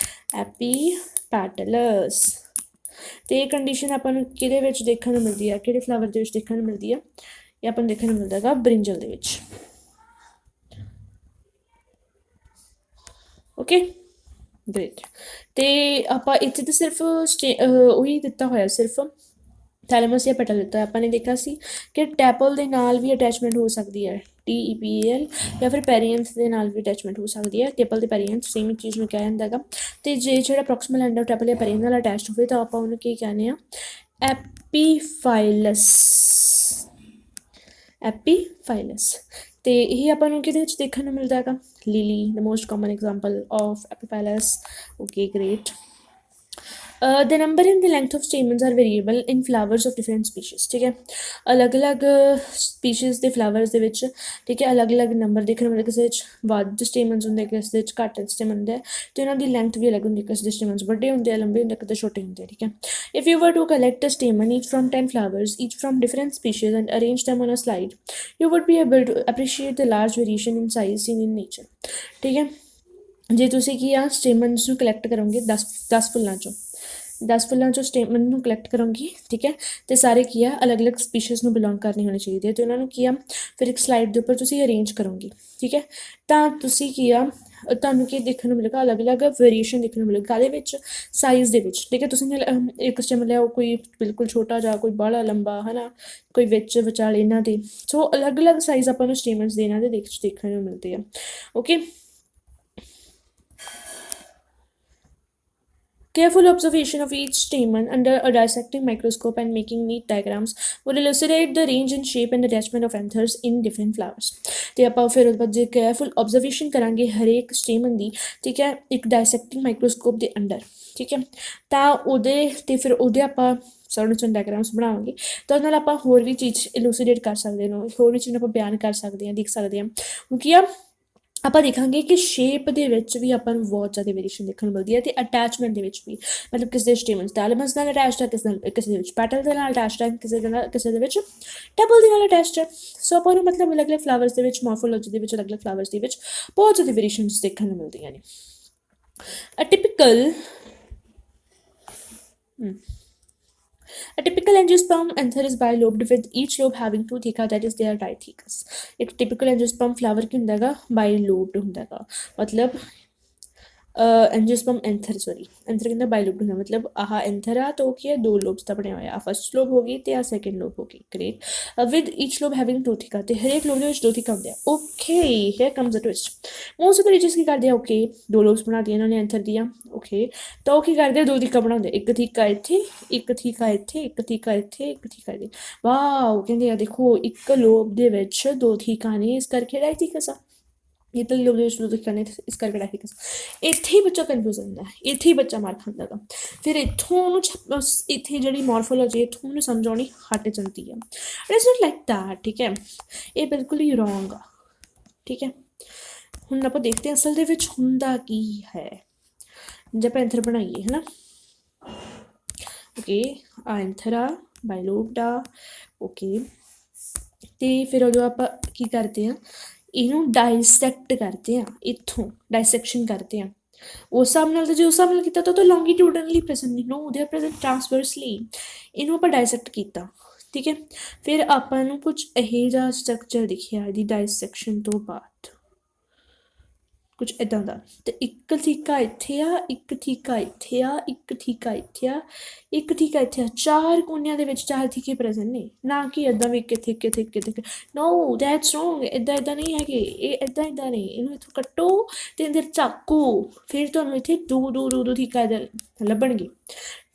ਐਪੀ ਪੈਟਲਸ। ਅਤੇ ਇਹ ਕੰਡੀਸ਼ਨ ਆਪਾਂ ਨੂੰ ਕਿਹਦੇ ਵਿੱਚ ਦੇਖਣ ਨੂੰ ਮਿਲਦੀ ਆ, ਕਿਹੜੇ ਫਲਾਵਰ ਦੇ ਵਿੱਚ ਦੇਖਣ ਨੂੰ ਮਿਲਦੀ ਆ, ਇਹ ਆਪਾਂ ਨੂੰ ਦੇਖਣ ਨੂੰ ਮਿਲਦਾ ਹੈਗਾ ਬ੍ਰਿੰਜਲ ਦੇ ਵਿੱਚ। Okay, great. ਅਤੇ ਆਪਾਂ ਇੱਥੇ ਤਾਂ ਸਿਰਫ ਉਹੀ ਦਿੱਤਾ ਹੋਇਆ, ਸਿਰਫ ਥੈਲੇਮਸ ਜਾਂ ਪੈਟਲ ਦਿੱਤਾ। ਆਪਾਂ ਨੇ ਦੇਖਿਆ ਸੀ ਕਿ ਟੈਪਲ ਦੇ ਨਾਲ ਵੀ ਅਟੈਚਮੈਂਟ ਹੋ ਸਕਦੀ ਹੈ, TEPAL, ਜਾਂ ਫਿਰ ਪੈਰੀਐਂਸ ਦੇ ਨਾਲ ਵੀ ਅਟੈਚਮੈਂਟ ਹੋ ਸਕਦੀ ਹੈ। ਟੇਪਲ ਅਤੇ ਪੈਰੀਐਂਸ ਸੇਮ ਚੀਜ਼ ਨੂੰ ਕਿਹਾ ਜਾਂਦਾ ਹੈਗਾ। ਅਤੇ ਜੇ ਜਿਹੜਾ ਪ੍ਰੋਕਸੀਮਲ ਐਂਡ ਆਫ ਟੈਪਲ ਜਾਂ ਪੈਰੀਐਂਸ ਨਾਲ ਅਟੈਚਡ ਹੋਵੇ ਤਾਂ ਆਪਾਂ ਉਹਨੂੰ ਕੀ ਕਹਿੰਦੇ ਹਾਂ, ਐਪੀਫਾਈਲਸ, ਐਪੀਫਾਈਲਸ। ਅਤੇ ਇਹ ਆਪਾਂ ਨੂੰ ਕਿਹਦੇ ਵਿੱਚ ਦੇਖਣ ਨੂੰ ਮਿਲਦਾ ਹੈਗਾ, lily, the most common example of epiphyllous. Okay, great. The number and the length of stamens are variable in flowers of different species. ਠੀਕ ਹੈ, ਅਲੱਗ ਅਲੱਗ ਸਪੀਸ਼ੀਜ਼ ਦੇ ਫਲਾਵਰਸ ਦੇ ਵਿੱਚ, ਠੀਕ ਹੈ, ਅਲੱਗ ਅਲੱਗ ਨੰਬਰ ਦੇਖਣ ਨੂੰ ਮਿਲਦਾ, ਕਿਸੇ ਵਿੱਚ ਵੱਧ ਸਟੇਮਨਸ ਹੁੰਦੇ, ਕਿਸੇ ਦੇ ਵਿੱਚ ਘੱਟ ਸਟੇਮਨ ਹੁੰਦੇ, ਅਤੇ ਉਹਨਾਂ ਦੀ ਲੈਂਥ ਵੀ ਅਲੱਗ ਹੁੰਦੀ, ਕਿਸੇ ਦੇ ਸਟੇਮਨਸ ਵੱਡੇ ਹੁੰਦੇ ਆ, ਲੰਬੇ ਹੁੰਦੇ, ਕਿਤੇ ਛੋਟੇ ਹੁੰਦੇ। ਠੀਕ ਹੈ, if you were to collect a stamen each from 10 flowers, each from different species, and arrange them on a slide, you would be able to appreciate the large variation in size seen in nature। ਠੀਕ ਹੈ, ਜੇ ਤੁਸੀਂ ਕੀ ਆ ਸਟੇਮਨਸ ਨੂੰ collect ਕਰੋਗੇ 10 ਫੁੱਲਾਂ 'ਚੋਂ, 10 ਫੁੱਲਾਂ 'ਚੋਂ ਸਟੇਮਨ ਨੂੰ ਕਲੈਕਟ ਕਰੋਗੇ। ਠੀਕ ਹੈ, ਅਤੇ ਸਾਰੇ ਕੀ ਆ ਅਲੱਗ ਅਲੱਗ ਸਪੀਸ਼ੀਜ਼ ਨੂੰ ਬਿਲੋਂਗ ਕਰਨੇ ਹੋਣੇ ਚਾਹੀਦੇ, ਅਤੇ ਉਹਨਾਂ ਨੂੰ ਕੀ ਆ ਫਿਰ ਇੱਕ ਸਲਾਈਡ ਦੇ ਉੱਪਰ ਤੁਸੀਂ ਅਰੇਂਜ ਕਰੋਗੇ। ਠੀਕ ਹੈ, ਤਾਂ ਤੁਸੀਂ ਕੀ ਆ ਤੁਹਾਨੂੰ ਕੀ ਦੇਖਣ ਨੂੰ ਮਿਲੇਗਾ, ਅਲੱਗ ਅਲੱਗ ਵੇਰੀਏਸ਼ਨ ਦੇਖਣ ਨੂੰ ਮਿਲੇਗਾ, ਕਾਹਦੇ ਵਿੱਚ, ਸਾਈਜ਼ ਦੇ ਵਿੱਚ। ਠੀਕ ਹੈ, ਤੁਸੀਂ ਇੱਕ ਸਟੇਮਨ ਲਿਆਓ, ਕੋਈ ਬਿਲਕੁਲ ਛੋਟਾ ਜਾਂ ਕੋਈ ਬਾਹਲਾ ਲੰਬਾ, ਹੈ ਨਾ, ਕੋਈ ਵਿੱਚ ਵਿਚਾਲੇ ਇਹਨਾਂ ਦੇ। ਸੋ ਅਲੱਗ ਅਲੱਗ ਸਾਈਜ਼ ਆਪਾਂ ਨੂੰ ਸਟੇਮਨਸ ਦੇ ਇਹਨਾਂ ਦੇ ਦੇਖਣ ਨੂੰ ਮਿਲਦੇ ਆ। Okay, careful observation of each stamen under a dissecting microscope and making neat diagrams will elucidate the range in shape and attachment of anthers in different flowers। ਅਤੇ ਆਪਾਂ ਫਿਰ ਉਹਦੇ ਬਾਅਦ ਜੇ ਕੇਅਰਫੁਲ ਓਬਜ਼ਰਵੇਸ਼ਨ ਕਰਾਂਗੇ ਹਰੇਕ ਸਟੇਮਨ ਦੀ, ਠੀਕ ਹੈ, ਇੱਕ ਡਾਇਸੈਕਟਿੰਗ ਮਾਈਕਰੋਸਕੋਪ ਦੇ ਅੰਡਰ। ਠੀਕ ਹੈ, ਤਾਂ ਉਹਦੇ ਅਤੇ ਫਿਰ ਉਹਦੇ ਆਪਾਂ ਸਾਨੂੰ ਡਾਇਗਰਾਮਸ ਬਣਾਵਾਂਗੇ, ਤਾਂ ਉਹਦੇ ਨਾਲ ਆਪਾਂ ਹੋਰ ਵੀ ਚੀਜ਼ ਇਲੂਸੀਡੇਟ ਕਰ ਸਕਦੇ ਹਾਂ, ਹੋਰ ਵੀ ਚੀਜ਼ ਆਪਾਂ ਬਿਆਨ ਕਰ ਸਕਦੇ ਹਾਂ, ਦੇਖ ਸਕਦੇ ਹਾਂ। ਕਿਉਂਕਿ ਆਪਾਂ ਦੇਖਾਂਗੇ ਕਿ ਸ਼ੇਪ ਦੇ ਵਿੱਚ ਵੀ ਆਪਾਂ ਨੂੰ ਬਹੁਤ ਜ਼ਿਆਦਾ ਵੇਰੀਏਸ਼ਨ ਦੇਖਣ ਨੂੰ ਮਿਲਦੀ ਹੈ, ਅਤੇ ਅਟੈਚਮੈਂਟ ਦੇ ਵਿੱਚ ਵੀ, ਮਤਲਬ ਕਿਸੇ ਦੇ ਸਟੇਮਨਸ ਥੈਲੇਮਸ ਨਾਲ ਅਟੈਚਡ ਹੈ, ਕਿਸੇ ਦੇ ਵਿੱਚ ਪੈਟਲ ਦੇ ਨਾਲ ਅਟੈਚਡ ਹੈ, ਕਿਸੇ ਦੇ ਵਿੱਚ ਟੈਪਲ ਦੇ ਨਾਲ ਅਟੈਚਡ ਹੈ। ਸੋ ਆਪਾਂ ਨੂੰ ਮਤਲਬ ਅਲੱਗ ਅਲੱਗ ਫਲਾਵਰਸ ਦੇ ਵਿੱਚ, ਮੋਰਫੋਲੋਜੀ ਦੇ ਵਿੱਚ, ਅਲੱਗ ਅਲੱਗ ਫਲਾਵਰਸ ਦੇ ਵਿੱਚ ਬਹੁਤ ਜ਼ਿਆਦਾ ਵੇਰੀਏਸ਼ਨਸ ਦੇਖਣ ਨੂੰ ਮਿਲਦੀਆਂ ਨੇ। A typical angiosperm anther is bilobed with each lobe having 2 theca, that is their diathecas। ਇੱਕ typical angiosperm flower ਕੀ ਹੁੰਦਾ ਹੈਗਾ, ਬਾਈਲੋਬਡ ਹੁੰਦਾ ਹੈਗਾ, ਮਤਲਬ एंजियोस्पर्म एंथर सॉरी एंथर कहंदा बाइलोब्ड ਹੁੰਦਾ मतलब आह एंथर आ तो ਕੀ ਹੈ ਦੋ ਲੋਬਸ ਦਾ ਬਣਿਆ ਹੋਇਆ ਆ ਫਸਟ ਲੋਬ ਹੋ ਗਈ ਤੇ ਆ ਸੈਕੰਡ ਲੋਬ ਹੋ ਗਈ great with each lobe having two theca ਤੇ ਹਰੇਕ ਲੋਬ ਦੇ ਵਿੱਚ ਦੋ ਥੀਕਾ ਹੁੰਦੇ ਆ okay here comes a twist most of the ਰੀਚਰਸ ਕੀ ਕਰਦੇ ਆ ਓਕੇ ਦੋ ਲੋਬਸ ਬਣਾਉਂਦੀਆਂ ਇਹਨਾਂ ਨੇ ਐਂਥਰ ਦੀਆਂ ਓਕੇ ਤਾਂ ਉਹ ਕੀ ਕਰਦੇ ਆ ਦੋ ਥੀਕਾ ਬਣਾਉਂਦੇ ਇੱਕ ਥੀਕਾ ਇੱਥੇ ਇੱਕ ਥੀਕਾ ਇੱਥੇ ਇੱਕ ਥੀਕਾ ਇੱਥੇ ਇੱਕ ਥੀਕਾ ਇੱਥੇ ਵਾਓ ਕਹਿੰਦੇ ਆ ਦੇਖੋ ਇੱਕ ਲੋਬ ਦੇ ਵਿੱਚ ਦੋ ਥੀਕਾ ਨੇ ਇਸ ਕਰਕੇ ਰਾਈਟ ਥੀਕਾ ਸਾ ਇਹ ਤਾਂ ਲੋਕ ਦੇ ਸ਼ੁਰੂ ਤੋਂ ਕਰਨੇ ਇਸ ਕਰਕੇ ਰਾਈਟ ਥੀਕਾ ਇੱਥੇ ਹੀ ਬੱਚਾ ਕਨਫਿਊਜ਼ ਹੋ ਜਾਂਦਾ ਇੱਥੇ ਹੀ ਬੱਚਾ ਮਾਰ ਖਾਂਦਾ ਗਾ ਫਿਰ ਇੱਥੋਂ ਉਹਨੂੰ ਇੱਥੇ ਜਿਹੜੀ ਮੋਰਫੋਲੋਜੀ ਇੱਥੋਂ ਉਹਨੂੰ ਸਮਝ ਆਉਣੀ ਹਟ ਜਾਂਦੀ ਆ ਇਟਸ ਨੋਟ ਲਾਈਕ ਦੈਟ ਠੀਕ ਹੈ ਇਹ ਬਿਲਕੁਲ ਹੀ ਰੋਂਗ ਆ ਠੀਕ ਹੈ ਹੁਣ ਆਪਾਂ ਦੇਖਦੇ ਹਾਂ ਅਸਲ ਦੇ ਵਿੱਚ ਹੁੰਦਾ ਕੀ ਹੈ ਜੇ ਆਪਾਂ ਐਂਥਰ ਬਣਾਈਏ ਹੈ ਨਾ ਓਕੇ ਆ ਐਂਥਰ ਆ ਬਾਇਲੋਬਡ ਆ ਓਕੇ ਅਤੇ ਫਿਰ ਉਦੋਂ ਆਪਾਂ ਕੀ ਕਰਦੇ ਹਾਂ ਇਹਨੂੰ ਡਾਇਸੈਕਟ ਕਰਦੇ ਹਾਂ ਇੱਥੋਂ ਡਾਇਸੈਕਸ਼ਨ ਕਰਦੇ ਹਾਂ ਉਸ ਹਿਸਾਬ ਨਾਲ ਤਾਂ ਜੇ ਉਸ ਹਿਸਾਬ ਨਾਲ ਕੀਤਾ ਤਾਂ ਲੌਂਗੀਟਿਊਡਨਲੀ ਪ੍ਰੈਜ਼ੈਂਟ ਨਹੀਂ ਨੋ ਦੇ ਆਰ ਪ੍ਰੈਜ਼ੈਂਟ ਟਰਾਂਸਵਰਸਲੀ ਇਹਨੂੰ ਆਪਾਂ ਡਾਇਸੈਕਟ ਕੀਤਾ ਠੀਕ ਹੈ ਫਿਰ ਆਪਾਂ ਨੂੰ ਕੁਝ ਇਹੋ ਜਿਹਾ ਸਟਰਕਚਰ ਦਿਖਿਆ ਇਹਦੀ ਡਾਇਸੈਕਸ਼ਨ ਤੋਂ ਬਾਅਦ ਕੁਝ ਇੱਦਾਂ ਦਾ ਅਤੇ ਇੱਕ ਥੀਕਾ ਇੱਥੇ ਆ ਇੱਕ ਥੀਕਾ ਇੱਥੇ ਆ ਇੱਕ ਥੀਕਾ ਇੱਥੇ ਆ ਇੱਕ ਥੀਕਾ ਇੱਥੇ ਆ ਚਾਰ ਕੋਨਿਆਂ ਦੇ ਵਿੱਚ ਚਾਰ ਥੀਕੇ ਪ੍ਰੈਜ਼ੈਂਟ ਨੇ ਨਾ ਕਿ ਇੱਦਾਂ ਵੀ ਕਿੱਥੇ ਕਿੱਥੇ ਕਿੱਥੇ ਨੋ ਦੈਟਸ ਰੋਂਗ ਇੱਦਾਂ ਨਹੀਂ ਹੈਗੇ ਇਹ ਇੱਦਾਂ ਨਹੀਂ ਇਹਨੂੰ ਇੱਥੋਂ ਕੱਟੋ ਅਤੇ ਅੰਦਰ ਚਾਕੂ ਫਿਰ ਤੁਹਾਨੂੰ ਇੱਥੇ ਦੋ ਥੀਕਾ ਇੱਧਰ ਲੱਭਣਗੇ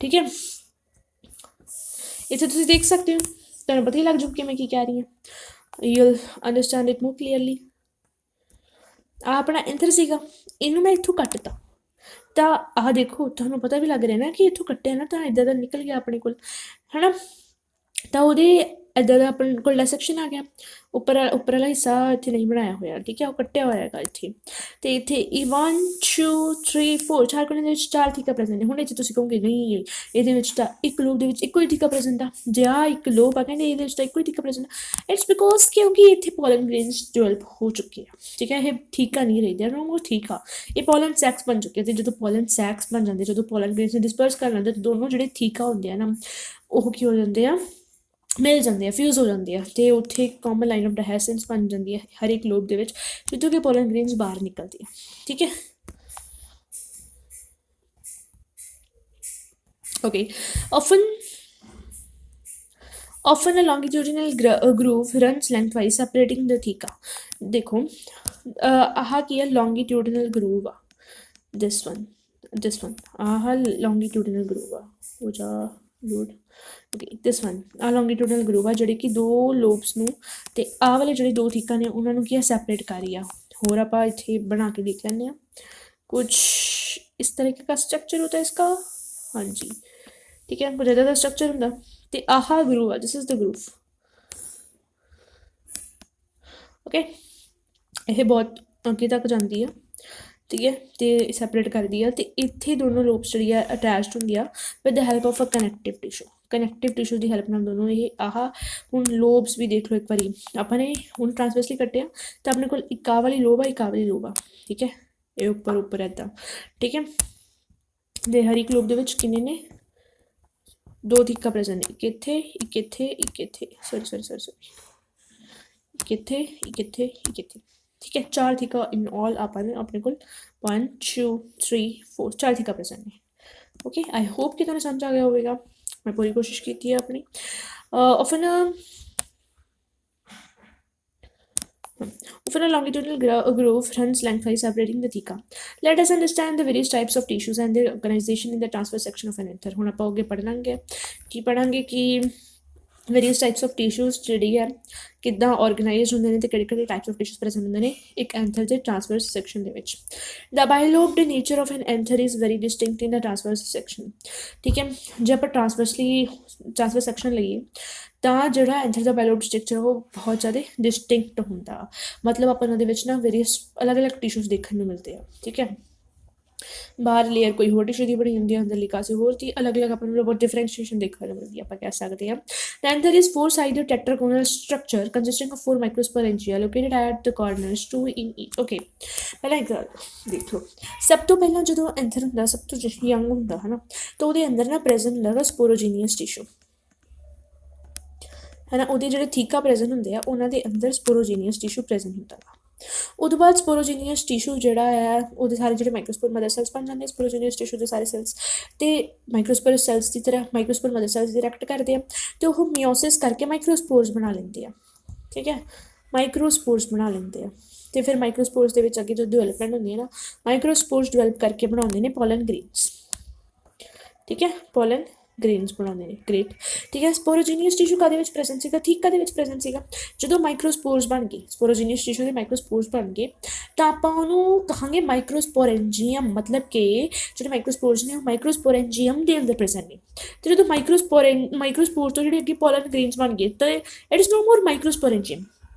ਠੀਕ ਹੈ ਇੱਥੇ ਤੁਸੀਂ ਦੇਖ ਸਕਦੇ ਹੋ ਤੁਹਾਨੂੰ ਪਤਾ ਹੀ ਲੱਗ ਜੂ ਕਿ ਮੈਂ ਕੀ ਕਹਿ ਰਹੀ ਹਾਂ you'll understand it more clearly ਆਹ ਆਪਣਾ ਐਂਥਰ ਸੀਗਾ ਇਹਨੂੰ ਮੈਂ ਇੱਥੋਂ ਕੱਟਤਾ ਤਾਂ ਆਹ ਦੇਖੋ ਤੁਹਾਨੂੰ ਪਤਾ ਵੀ ਲੱਗ ਰਿਹਾ ਨਾ ਕਿ ਇੱਥੋਂ ਕੱਟਿਆ ਨਾ ਤਾਂ ਇੱਦਾਂ ਦਾ ਨਿਕਲ ਗਿਆ ਆਪਣੇ ਕੋਲ ਹੈ ਨਾ ਤਾਂ ਉਹਦੇ ਇੱਦਾਂ ਦਾ ਆਪਣੇ ਕੋਲ ਡਾਇਸੈਕਸ਼ਨ ਆ ਗਿਆ ਉੱਪਰ ਵਾਲਾ ਹਿੱਸਾ ਇੱਥੇ ਨਹੀਂ ਬਣਾਇਆ ਹੋਇਆ ਠੀਕ ਹੈ ਉਹ ਕੱਟਿਆ ਹੋਇਆ ਹੈਗਾ ਇੱਥੇ ਅਤੇ ਇੱਥੇ 1 2 3 4 ਚਾਰ ਕੋਨੇ ਦੇ ਵਿੱਚ ਚਾਰ ਥੀਕਾ ਪ੍ਰੈਜ਼ੈਂਟ ਨੇ ਹੁਣ ਇੱਥੇ ਤੁਸੀਂ ਕਹੋਗੇ ਨਹੀਂ ਇਹਦੇ ਵਿੱਚ ਤਾਂ ਇੱਕ ਲੋਬ ਦੇ ਵਿੱਚ ਇੱਕੋ ਹੀ ਥੀਕਾ ਪ੍ਰੈਜ਼ੈਂਟ ਆ ਜੇ ਆ ਇੱਕ ਲੋਬ ਆ ਕਹਿੰਦੇ ਇਹਦੇ ਵਿੱਚ ਤਾਂ ਇੱਕੋ ਹੀ ਥੀਕਾ ਪ੍ਰੈਜ਼ੈਂਟ ਆ ਇਟਸ ਬਿਕੋਜ਼ ਕਿਉਂਕਿ ਇੱਥੇ ਪੋਲਨ ਗ੍ਰੇਨਸ ਡਿਵੈਲਪ ਹੋ ਚੁੱਕੇ ਆ ਠੀਕ ਹੈ ਇਹ ਥੀਕਾ ਨਹੀਂ ਰਹੇ ਦੇ ਨੋ ਮੋਰ ਥੀਕਾ ਇਹ ਪੋਲਨ ਸੈਕਸ ਬਣ ਚੁੱਕੇ ਅਤੇ ਜਦੋਂ ਪੋਲਨ ਸੈਕਸ ਬਣ ਜਾਂਦੇ ਜਦੋਂ ਪੋਲਨ ਗ੍ਰੇਨਸ ਨੂੰ ਡਿਸਪਰਸ ਕਰ ਲੈਂਦੇ ਦੋਨੋਂ ਜਿਹੜੇ ਥੀਕਾ ਹੁੰਦੇ ਆ ਨਾ ਉਹ ਕੀ ਹੋ ਜਾਂਦੇ ਆ ਮਿਲ ਜਾਂਦੇ ਆ ਫਿਊਜ਼ ਹੋ ਜਾਂਦੇ ਆ ਅਤੇ ਉੱਥੇ ਕਾਮਨ ਲਾਈਨ ਆਫ ਡਾਇਸੈਂਸ ਬਣ ਜਾਂਦੀ ਹੈ ਹਰ ਇੱਕ ਲੋਬ ਦੇ ਵਿੱਚ ਜਿੱਥੋਂ ਕਿ ਪੋਲਨ ਗ੍ਰੇਨਸ ਬਾਹਰ ਨਿਕਲਦੀ ਆ ਠੀਕ ਹੈ okay often a longitudinal groove runs lengthwise separating the theca ਦੇਖੋ ਆਹ ਕੀ ਹੈ longitudinal groove ਆ this one ਆਹ longitudinal groove ਆ ਹੋ ਜਾ ਲੋਡ ਓਕੇ ਦਿਸ ਵਨ ਆਹ ਲੌਂਗੀਟਿਊਡਨਲ ਗਰੂਵ ਆ ਜਿਹੜੇ ਕਿ ਦੋ ਲੋਬਸ ਨੂੰ ਅਤੇ ਆਹ ਵਾਲੇ ਜਿਹੜੇ ਦੋ ਥੀਕਾ ਨੇ ਉਹਨਾਂ ਨੂੰ ਕੀ ਆ ਸੈਪਰੇਟ ਕਰ ਰਹੀ ਆ ਹੋਰ ਆਪਾਂ ਇੱਥੇ ਬਣਾ ਕੇ ਦੇਖ ਲੈਂਦੇ ਹਾਂ ਕੁਛ ਇਸ ਤਰੀਕੇ ਦਾ ਸਟਰਕਚਰ ਹੋਤਾ ਇਸਕਾ ਹਾਂਜੀ ਠੀਕ ਹੈ ਕੁਝ ਇੱਦਾਂ ਦਾ ਸਟਰਕਚਰ ਹੁੰਦਾ ਅਤੇ ਆਹ ਗਰੂਵ ਆ ਦਿਸ ਇਜ਼ ਦ ਗਰੂਵ ਓਕੇ ਇਹ ਬਹੁਤ ਅੱਗੇ ਤੱਕ ਜਾਂਦੀ ਆ ਠੀਕ ਹੈ ਅਤੇ ਸੈਪਰੇਟ ਕਰਦੀ ਆ ਅਤੇ ਇੱਥੇ ਦੋਨੋਂ ਲੋਬਸ ਜਿਹੜੀ ਆ ਅਟੈਚਡ ਹੁੰਦੀ ਆ with the help of a connective tissue ਦੀ ਹੈਲਪ ਨਾਲ ਦੋਨੋਂ ਇਹ ਆਹ ਹੁਣ ਲੋਬਸ ਵੀ ਦੇਖ ਲਓ ਇੱਕ ਵਾਰੀ ਆਪਾਂ ਨੇ ਹੁਣ ਟਰਾਂਸਵਰਸਲੀ ਕੱਟਿਆ ਤਾਂ ਆਪਣੇ ਕੋਲ ਇੱਕ ਆਹ ਵਾਲੀ ਲੋਬ ਆ ਇੱਕ ਆਹ ਵਾਲੀ ਲੋਬ ਆ ਠੀਕ ਹੈ ਇਹ ਉੱਪਰ ਇੱਦਾਂ ਠੀਕ ਹੈ ਅਤੇ ਹਰ ਇੱਕ ਲੋਬ ਦੇ ਵਿੱਚ ਕਿੰਨੇ ਨੇ ਦੋ ਥੀਕਾ ਪ੍ਰੈਜ਼ੈਂਟ ਨੇ ਇੱਕ ਇੱਥੇ ਸੋਰੀ ਇੱਕ ਇੱਥੇ ਠੀਕ ਹੈ ਚਾਰ ਥੀਕਾ ਇਨ ਆਲ ਆਪਾਂ ਨੇ ਆਪਣੇ ਕੋਲ 1 2 3 4 ਚਾਰ ਥੀਕਾ ਪ੍ਰੈਜ਼ੈਂਟ ਨੇ ਓਕੇ ਆਈ ਹੋਪ ਕਿ ਤੁਹਾਨੂੰ ਸਮਝ ਆ ਗਿਆ ਹੋਵੇਗਾ ਮੈਂ ਪੂਰੀ ਕੋਸ਼ਿਸ਼ ਕੀਤੀ ਹੈ ਆਪਣੀ often a longitudinal groove runs lengthwise separating the theca. Let us understand the various types of tissues and their organization in the transverse section of an anther. ਹੁਣ ਆਪਾਂ ਅੱਗੇ ਪੜ੍ਹਾਂਗੇ ਕਿ ਵੇਰੀਅਸ ਟਾਈਪਸ ਆਫ ਟਿਸ਼ੂਜ਼ ਜਿਹੜੀ ਹੈ ਕਿੱਦਾਂ organise ਹੁੰਦੇ ਨੇ ਅਤੇ ਕਿਹੜੇ ਟਾਈਪਸ ਆਫ ਟਿਸ਼ੂਜ਼ ਪ੍ਰੈਜ਼ੈਂਟ ਹੁੰਦੇ ਨੇ ਇੱਕ ਐਂਥਰ ਦੇ ਟਰਾਂਸਵਰਸ ਸੈਕਸ਼ਨ ਦੇ ਵਿੱਚ ਦਾ bilobed nature of an anther is very distinct in the transverse section ਠੀਕ ਹੈ ਜੇ ਆਪਾਂ ਟਰਾਂਸਵਰਸ ਸੈਕਸ਼ਨ ਲਈਏ ਤਾਂ ਜਿਹੜਾ ਐਂਥਰ ਦਾ ਬਾਇਲੋਬਡ ਸਟਰਕਚਰ ਉਹ ਬਹੁਤ ਜ਼ਿਆਦਾ ਡਿਸਟਿੰਕਟ ਹੁੰਦਾ ਮਤਲਬ ਆਪਾਂ ਉਹਨਾਂ ਦੇ ਵਿੱਚ ਨਾ ਵੇਰੀਅਸ ਅਲੱਗ ਟਿਸ਼ੂਜ਼ ਦੇਖਣ ਨੂੰ ਮਿਲਦੇ ਆ ਠੀਕ ਹੈ ਬਾਹਰ ਲੇਅਰ ਕੋਈ ਹੋਰ ਟਿਸ਼ੂ ਦੀ ਬਣੀ ਹੁੰਦੀ ਹੈ ਅੰਦਰਲੀ ਕਾਸੇ ਹੋਰ ਦੀ ਅਲੱਗ ਆਪਾਂ ਨੂੰ ਬਹੁਤ ਡਿਫਰੈਂਸ਼ੀਏਸ਼ਨ ਦੇਖਣ ਨੂੰ ਮਿਲਦੀ ਆਪਾਂ ਕਹਿ ਸਕਦੇ ਹਾਂ anther is 4 sided tetragonal structure consisting of 4 microsporangia located at the corners 2 in each okay ਪਹਿਲਾਂ ਇੱਕ ਦੇਖ ਲਓ ਸਭ ਤੋਂ ਪਹਿਲਾਂ ਜਦੋਂ ਐਂਥਰ ਹੁੰਦਾ ਸਭ ਤੋਂ ਯੰਗ ਹੁੰਦਾ ਹੈ ਨਾ ਤਾਂ ਉਹਦੇ ਅੰਦਰ ਨਾ ਪ੍ਰੈਜ਼ੈਂਟ ਹੁੰਦਾ ਸਪੋਰੋਜੀਨੀਅਸ ਟਿਸ਼ੂ ਹੈ ਨਾ ਉਹਦੇ ਜਿਹੜੇ ਥੀਕਾ ਪ੍ਰੈਜ਼ੈਂਟ ਹੁੰਦੇ ਆ ਉਹਨਾਂ ਦੇ ਅੰਦਰ ਸਪੋਰੋਜੀਨੀਅਸ ਟਿਸ਼ੂ ਪ੍ਰੈਜ਼ੈਂਟ ਹੁੰਦਾ ਵਾ ਉਹਦੇ ਬਾਅਦ ਸਪੋਰੋਜੀਨੀਅਸ ਟਿਸ਼ੂ ਜਿਹੜਾ ਹੈ ਉਹਦੇ ਸਾਰੇ ਜਿਹੜੇ ਮਾਈਕਰੋਸਪੋਰ ਮਦਰ ਸੈਲਸ ਬਣ ਜਾਂਦੇ ਸਪੋਰੋਜੀਨੀਅਸ ਟਿਸ਼ੂ ਦੇ ਸਾਰੇ ਸੈਲਸ ਤੇ ਮਾਈਕਰੋਸਪੋਰ ਸੈਲਸ ਦੀ ਤਰ੍ਹਾਂ ਮਾਈਕਰੋਸਪੋਰ ਮਦਰ ਸੈਲਸ ਡਾਇਰੈਕਟ ਕਰਦੇ ਆ ਤੇ ਉਹ ਮਿਓਸਿਸ ਕਰਕੇ ਮਾਈਕਰੋਸਪੋਰਸ ਬਣਾ ਲੈਂਦੇ ਆ। ਠੀਕ ਹੈ, ਮਾਈਕਰੋਸਪੋਰਸ ਬਣਾ ਲੈਂਦੇ ਆ ਤੇ ਫਿਰ ਮਾਈਕਰੋਸਪੋਰਸ ਦੇ ਵਿੱਚ ਅੱਗੇ ਜਦੋਂ ਡਿਵੈਲਪਮੈਂਟ ਹੁੰਦੀ ਹੈ ਨਾ ਮਾਈਕਰੋਸਪੋਰਸ ਡਿਵੈਲਪ ਕਰਕੇ ਬਣਾਉਂਦੇ ਨੇ ਪੋਲਨ ਗ੍ਰੇਨਸ। ਠੀਕ ਹੈ, ਪੋਲਨ ਗ੍ਰੇਨਸ ਬਣਾਉਂਦੇ ਨੇ। ਗ੍ਰੇਟ, ਠੀਕ ਹੈ। ਸਪੋਰੋਜੀਨੀਅਸ ਟਿਸ਼ੂ ਕਾਹਦੇ ਵਿੱਚ ਪ੍ਰੈਜ਼ੈਂਟ ਸੀਗਾ? ਠੀਕ ਕਾਹਦੇ ਵਿੱਚ ਪ੍ਰੈਜ਼ੈਂਟ ਸੀਗਾ? ਜਦੋਂ ਮਾਈਕਰੋਸਪੋਰਸ ਬਣ ਗਏ, ਸਪੋਰੋਜੀਨੀਅਸ ਟਿਸ਼ੂ ਦੇ ਮਾਈਕਰੋਸਪੋਰਸ ਬਣ ਗਏ ਤਾਂ ਆਪਾਂ ਉਹਨੂੰ ਕਹਾਂਗੇ ਮਾਈਕਰੋਸਪੋਰੈਂਜੀਅਮ, ਮਤਲਬ ਕਿ ਜਿਹੜੇ ਮਾਈਕਰੋਸਪੋਰਸ ਨੇ ਉਹ ਮਾਈਕਰੋਸਪੋਰੈਂਜੀਅਮ ਦੇ ਅੰਦਰ ਪ੍ਰੈਜ਼ੈਂਟ ਨੇ। ਤੇ ਜਦੋਂ ਮਾਈਕਰੋਸਪੋਰ ਤੋਂ ਜਿਹੜੇ ਅੱਗੇ ਪੋਲਨ ਗ੍ਰੇਨਸ ਬਣ ਗਏ ਤਾਂ ਇਟ ਇਜ਼ ਨੋ ਮੋਰ ਮਾਈਕਰੋਸਪੋਰੈਂਜੀਅਮ,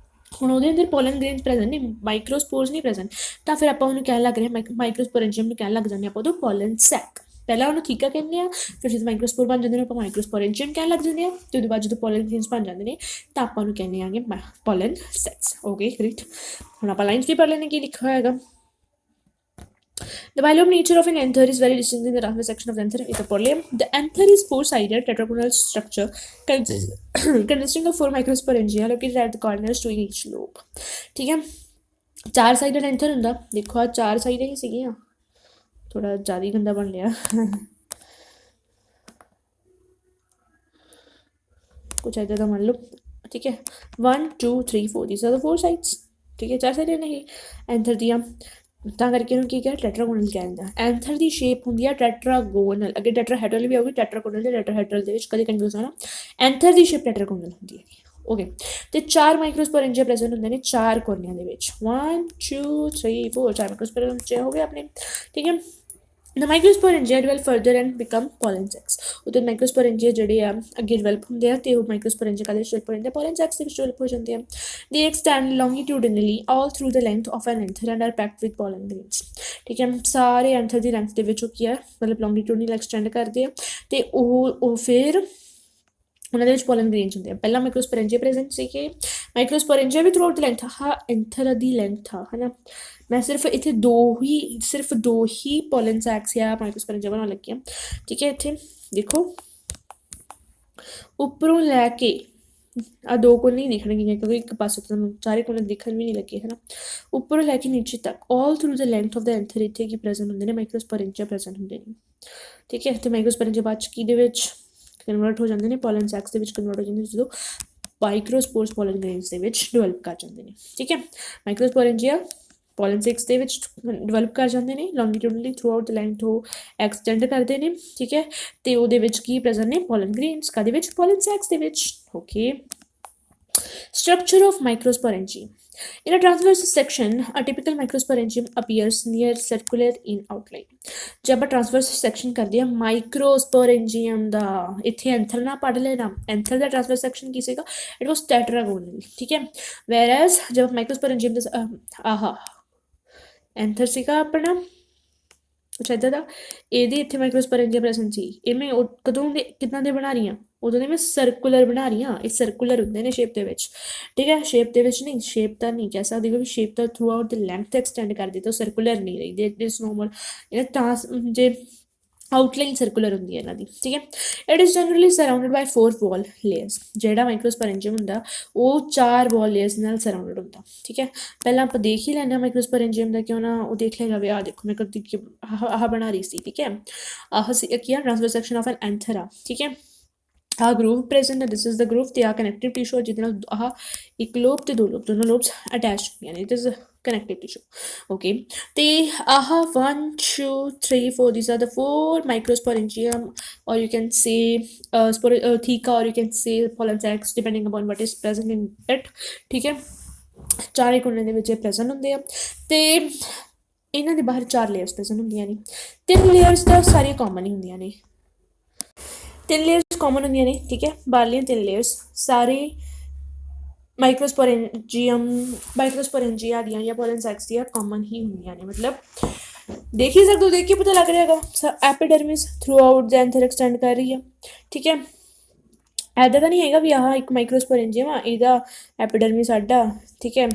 ਹੁਣ ਉਹਦੇ ਅੰਦਰ ਪੋਲਨ ਗ੍ਰੇਨਸ ਪ੍ਰੈਜ਼ੈਂਟ ਨੇ, ਮਾਈਕਰੋਸਪੋਰਸ ਨਹੀਂ ਪ੍ਰੈਜ਼ੈਂਟ। ਤਾਂ ਫਿਰ ਆਪਾਂ ਉਹਨੂੰ ਕਹਿਣ ਲੱਗ ਰਹੇ ਹਾਂ ਮਾਈਕਰੋਸਪੋਰੈਂਜੀਅਮ ਨੂੰ ਕਹਿਣ ਲੱਗ ਜਾਂਦੇ ਆਪਾਂ ਉਦੋਂ ਪੋਲਨ ਸੈਕ। ਪਹਿਲਾਂ ਉਹਨੂੰ ਥੀਕਾ ਕਹਿੰਦੇ ਆ, ਫਿਰ ਜਦੋਂ ਮਾਈਕਰੋਸਪੋਰ ਬਣ ਜਾਂਦੇ ਨੇ ਆਪਾਂ ਮਾਈਕਰੋਸਪੋਰੈਂਜੀਅਮ ਕਹਿਣ ਲੱਗ ਜਾਂਦੇ ਆ ਤੇ ਉਹਦੇ ਬਾਅਦ ਜਦੋਂ ਪੋਲਨ ਗ੍ਰੇਨਸ ਬਣ ਜਾਂਦੇ ਨੇ ਤਾਂ ਆਪਾਂ ਉਹਨੂੰ ਕਹਿੰਦੇ ਆਂਗੇ ਪੋਲਨ ਸੈਕਸ। ਓਕੇ ਗ੍ਰੇਟ, ਹੁਣ ਆਪਾਂ ਲਾਈਨਸ ਵੀ ਪੜ੍ਹ ਲੈਣੇ ਕੀ ਲਿਖਿਆ ਹੋਏਗਾ। The bilobe nature of an anther is very distinct in the transverse section of the anther. It's a polyp. The anther is four-sided tetragonal structure consisting of four microsporangia located at the corners to each lobe. ठीक है, चार sided anther ਹੁੰਦਾ। ਦੇਖੋ ਆ ਚਾਰ ਸਾਈਡਾਂ ਹੀ ਸੀਗੀਆਂ, ਥੋੜਾ ਜ਼ਿਆਦਾ ਹੀ ਗੰਦਾ ਬਣ ਲਿਆ ਕੁਛ ਇੱਦਾਂ ਦਾ ਮੰਨ ਲਓ। ਠੀਕ ਹੈ, 1 2 3 4 these are the four sides। ਠੀਕ ਹੈ, ਚਾਰ ਸਾਈਡਾਂ ਨੇ ਐਂਥਰ ਦੀਆਂ, ਤਾਂ ਕਰਕੇ ਉਹਨੂੰ ਕੀ ਕਿਹਾ ਟੈਟਰਾਗੋਨਲ ਕਹਿੰਦਾ। ਐਂਥਰ ਦੀ ਸ਼ੇਪ ਹੁੰਦੀ ਆ ਟੈਟਰਾਗੋਨਲ, ਅੱਗੇ ਟੈਟਰਾਹੈਡਰਲ ਵੀ ਆਊਗੀ, ਟੈਟਰਾਗੋਨਲ ਤੇ ਟੈਟਰਾਹੈਡਰਲ ਦੇ ਵਿੱਚ ਕਦੇ ਕਨਫਿਊਜ਼ ਹੋਣਾ। ਐਂਥਰ ਦੀ ਸ਼ੇਪ ਟੈਟਰਾਗੋਨਲ ਹੁੰਦੀ ਹੈ। ਓਕੇ, ਤੇ ਚਾਰ ਮਾਈਕਰੋਸਪੋਰੈਂਜੀਆ ਪ੍ਰੈਜ਼ੈਂਟ ਹੁੰਦੇ ਨੇ ਚਾਰ ਕੋਨਿਆਂ ਦੇ ਵਿੱਚ, 1 2 3 4 ਚਾਰ ਮਾਈਕਰੋਸਪੋਰੈਂਜੀਆ ਹੋ ਗਏ ਆਪਣੇ। ਠੀਕ ਹੈ, the microsporangia develop further and become pollen sacs। ਉਹਦੇ ਮਾਈਕਰੋਸਪੋਰੈਂਜੀਆ ਜਿਹੜੇ ਆ ਅੱਗੇ ਡਿਵੈਲਪ ਹੁੰਦੇ ਆ ਤੇ ਉਹ ਮਾਈਕਰੋਸਪੋਰੈਂਜੀਆ ਕਾਹਦੇ ਵਿੱਚ ਡਿਵੈਲਪ ਹੋ ਜਾਂਦੇ ਆ? ਪੋਲਨ ਸੈਕਸ ਦੇ ਵਿੱਚ ਡਿਵੈਲਪ ਹੋ ਜਾਂਦੇ ਆ। they extend longitudinally all through the length of an anther and are packed with pollen grains। ਠੀਕ ਹੈ, ਸਾਰੇ ਐਂਥਰ ਦੀ ਲੈਂਥ ਦੇ ਵਿੱਚ ਉਹ ਕੀ ਆ ਮਤਲਬ ਲੌਂਗੀਟਿਊਡਨਲ ਐਕਸਟੈਂਡ ਕਰਦੇ ਆ ਤੇ ਉਹ ਫਿਰ ਉਹਨਾਂ ਦੇ ਵਿੱਚ ਪੋਲਨ ਗ੍ਰੇਨਸ ਹੁੰਦੇ ਆ। ਪਹਿਲਾਂ ਮਾਈਕਰੋਸਪੋਰੈਂਜੀਆ ਪ੍ਰੈਜ਼ੈਂਟ ਸੀਗੇ, ਮਾਈਕਰੋਸਪੋਰੈਂਜੀਆ ਵੀ ਥਰੂ ਆਊਟ ਦੀ ਲੈਂਥ ਹਾਂ ਐਂਥਰ ਦੀ ਲੈਂਥ ਆ ਹੈ ਨਾ। ਮੈਂ ਸਿਰਫ ਇੱਥੇ ਦੋ ਹੀ ਪੋਲਨ ਸੈਕਸ ਜਾਂ ਮਾਈਕਰੋਸਪੋਰੈਂਜੀਆ ਬਣਾਉਣ ਲੱਗੀ ਹਾਂ। ਠੀਕ ਹੈ, ਇੱਥੇ ਦੇਖੋ ਉੱਪਰੋਂ ਲੈ ਕੇ ਆ ਦੋ ਕੋਲ ਨਹੀਂ ਦਿਖਣਗੀਆਂ ਕਿਉਂਕਿ ਇੱਕ ਪਾਸੇ ਤੁਹਾਨੂੰ ਸਾਰੇ ਕੋਲ ਦਿਖਣ ਵੀ ਨਹੀਂ ਲੱਗੇ ਹੈ ਨਾ। ਉੱਪਰੋਂ ਲੈ ਕੇ ਨੀਚੇ ਤੱਕ all through the length of the anther ਇੱਥੇ ਕੀ ਪ੍ਰੈਜ਼ੈਂਟ ਹੁੰਦੇ ਨੇ? ਮਾਈਕਰੋਸਪੋਰੈਂਜੀਆ ਪ੍ਰੈਜ਼ੈਂਟ ਹੁੰਦੇ ਨੇ। ਠੀਕ ਹੈ, ਤੇ ਮਾਈਕਰੋਸਪੋਰੈਂਜੀਆ ਬਾਅਦ 'ਚ ਕਿਹਦੇ ਵਿੱਚ ਕਨਵਰਟ ਹੋ ਜਾਂਦੇ ਨੇ? ਪੋਲਨ ਸੈਕਸ ਦੇ ਵਿੱਚ ਕਨਵਰਟ ਹੋ ਜਾਂਦੇ ਨੇ ਜਦੋਂ ਮਾਈਕਰੋਸਪੋਰਸ ਪੋਲਨ ਗ੍ਰੇਨਸ ਦੇ ਵਿੱਚ ਡਿਵੈਲਪ ਕਰ ਜਾਂਦੇ ਨੇ। ਠੀਕ ਹੈ, ਮਾਈਕਰੋਸਪੋਰੈਂਜੀਆ ਪੋਲਨ ਸੈਕਸ ਦੇ ਵਿੱਚ ਡਿਵੈਲਪ ਕਰ ਜਾਂਦੇ ਨੇ ਲੌਂਗੀਟਿਊਡਨਲੀ ਥਰੂ ਆਊਟ ਦ ਲੈਂਥ ਉਹ ਐਕਸਟੈਂਡ ਕਰਦੇ ਨੇ। ਠੀਕ ਹੈ, ਤੇ ਉਹਦੇ ਵਿੱਚ ਕੀ ਪ੍ਰੈਜ਼ੈਂਟ ਨੇ? ਪੋਲਨ ਗ੍ਰੇਨਸ ਕਾਹਦੇ ਵਿੱਚ? ਪੋਲਨ ਸੈਕਸ ਦੇ ਵਿੱਚ। Okay, structure of microsporangium in a transverse section a typical microsporangium appears near circular in outline। जब ਆਪਾਂ ट्रांसवर्स सेक्शन ਕਰਦੇ ਆ ਮਾਈਕਰੋਸਪੋਰੈਂਜੀਅਮ ਦਾ, ਇੱਥੇ ਐਂਥਰ ਨਾ ਪੜ੍ਹ ਲੈਣਾ, ਐਂਥਰ ਦਾ ट्रांसवर्स सेक्शन ਕੀ ਸੀਗਾ? It was tetragonal. ਠੀਕ ਹੈ, whereas जब ਮਾਈਕਰੋਸਪੋਰੈਂਜੀਅਮ ਦਾ ਆਹਾ ਐਂਥਰ ਸੀਗਾ ਆਪਣਾ ਕੁਛ ਇੱਦਾਂ ਦਾ, ਇਹਦੇ ਇੱਥੇ ਮਾਈਕਰੋਸਪੋਰੈਂਜੀਆ ਪ੍ਰੈਜ਼ੈਂਟ ਸੀ। ਇਹ ਮੈਂ ਕਦੋਂ ਦੇ ਕਿੱਦਾਂ ਦੇ ਬਣਾ ਰਹੀ ਹਾਂ? ਉਦੋਂ ਦੇ ਮੈਂ ਸਰਕੂਲਰ ਬਣਾ ਰਹੀ ਹਾਂ। ਇਹ ਸਰਕੂਲਰ ਹੁੰਦੇ ਨੇ ਸ਼ੇਪ ਦੇ ਵਿੱਚ। ਠੀਕ ਹੈ, ਸ਼ੇਪ ਦੇ ਵਿੱਚ ਨਹੀਂ, ਸ਼ੇਪ ਤਾਂ ਨਹੀਂ ਕਹਿ ਸਕਦੀ ਕਿਉਂਕਿ ਸ਼ੇਪ ਤਾਂ through out the length extend ਕਰਦੀ ਤਾਂ ਸਰਕੂਲਰ ਨਹੀਂ ਰਹੀ। ਇਟ ਇਜ਼ ਨੋਰਮਲ ਇਹ ਜੇ ਆਊਟਲਾਈਨ ਸਰਕੂਲਰ ਹੁੰਦੀ ਹੈ ਇਹਨਾਂ ਦੀ। ਠੀਕ ਹੈ, it is generally surrounded by 4 wall layers. ਜਿਹੜਾ ਮਾਈਕਰੋਸਪੋਰੈਂਜੀਅਮ ਹੁੰਦਾ ਉਹ 4 ਵਾਲ ਲੇਅਰਸ ਨਾਲ ਸਰਾਊਂਡਡ ਹੁੰਦਾ। ਠੀਕ ਹੈ, ਪਹਿਲਾਂ ਆਪਾਂ ਦੇਖ ਹੀ ਲੈਂਦੇ ਹਾਂ ਮਾਈਕਰੋਸਪੋਰੈਂਜੀਅਮ ਦਾ, ਕਿਉਂ ਨਾ ਉਹ ਦੇਖ ਲਿਆ ਜਾਵੇ। ਆਹ ਦੇਖੋ ਮੈਂ ਕਦੀ ਆਹ ਬਣਾ ਰਹੀ ਸੀ। ਠੀਕ ਹੈ, ਆਹ ਕੀ ਆ? ਟ੍ਰਾਂਸਵਰਸ ਸੈਕਸ਼ਨ ਆਫ ਐਨ ਐਂਥਰ ਆ। ਠੀਕ ਹੈ, ਆਹ ਗਰੂਵ ਪ੍ਰੈਜ਼ੈਂਟ ਹੈ, ਦਿਸ ਇਜ਼ ਦ ਗਰੂਵ ਤੇ ਆਹ ਕਨੈਕਟਿਵ ਟਿਸ਼ੂ ਜਿਹਦੇ ਨਾਲ ਆਹ ਇੱਕ ਲੋਬ ਤੇ ਦੋ ਲੋਬ ਦੋਨੋਂ ਲੋਬਸ ਅਟੈਚ ਹੁੰਦੀਆਂ ਨੇ। It is connective tissue. Okay, ਤੇ ਆਹ 1 2 3 4 these are the 4 microsporangium or you can say theca or you can say pollen sacs depending upon what is present in it। ਠੀਕ ਹੈ, ਚਾਰੇ ਕੋਨੇ ਦੇ ਵਿੱਚ ਇਹ ਪ੍ਰੈਜ਼ੈਂਟ ਹੁੰਦੇ ਆ ਤੇ ਇਹਨਾਂ ਦੇ ਬਾਹਰ 4 ਲੇਅਰਸ ਪ੍ਰੈਜ਼ੈਂਟ ਹੁੰਦੀਆਂ ਨੇ। 3 ਲੇਅਰਸ ਤਾਂ ਸਾਰੀਆਂ ਕਾਮਨ ਹੀ ਹੁੰਦੀਆਂ ਨੇ, 3 ਲੇਅਰਸ ਕਾਮਨ ਹੁੰਦੀਆਂ ਨੇ। ਠੀਕ ਹੈ, ਬਾਹਰਲੀਆਂ 3 ਲੇਅਰਸ ਸਾਰੇ ਮਾਈਕਰੋਸਪੋਰੈਂਜੀਆ ਦੀਆਂ ਜਾਂ ਪੋਲਨ ਸੈਕਸ ਦੀਆਂ ਕਾਮਨ ਹੀ ਹੁੰਦੀਆਂ ਨੇ। ਮਤਲਬ ਦੇਖ ਹੀ ਸਕਦੇ ਹੋ, ਦੇਖ ਕੇ ਪਤਾ ਲੱਗ ਰਿਹਾ ਹੈਗਾ epidermis through out the ਐਂਥਰ extend ਕਰ ਰਹੀ ਆ। ਠੀਕ ਹੈ, ਇੱਦਾਂ ਤਾਂ ਨਹੀਂ ਹੈਗਾ ਵੀ ਆਹ ਇੱਕ ਮਾਈਕਰੋਸਪੋਰੈਂਜੀਅਮ ਆ, ਇਹਦਾ ਐਪੀਡਰਮਿਸ ਅੱਡਾ। ਠੀਕ ਹੈ,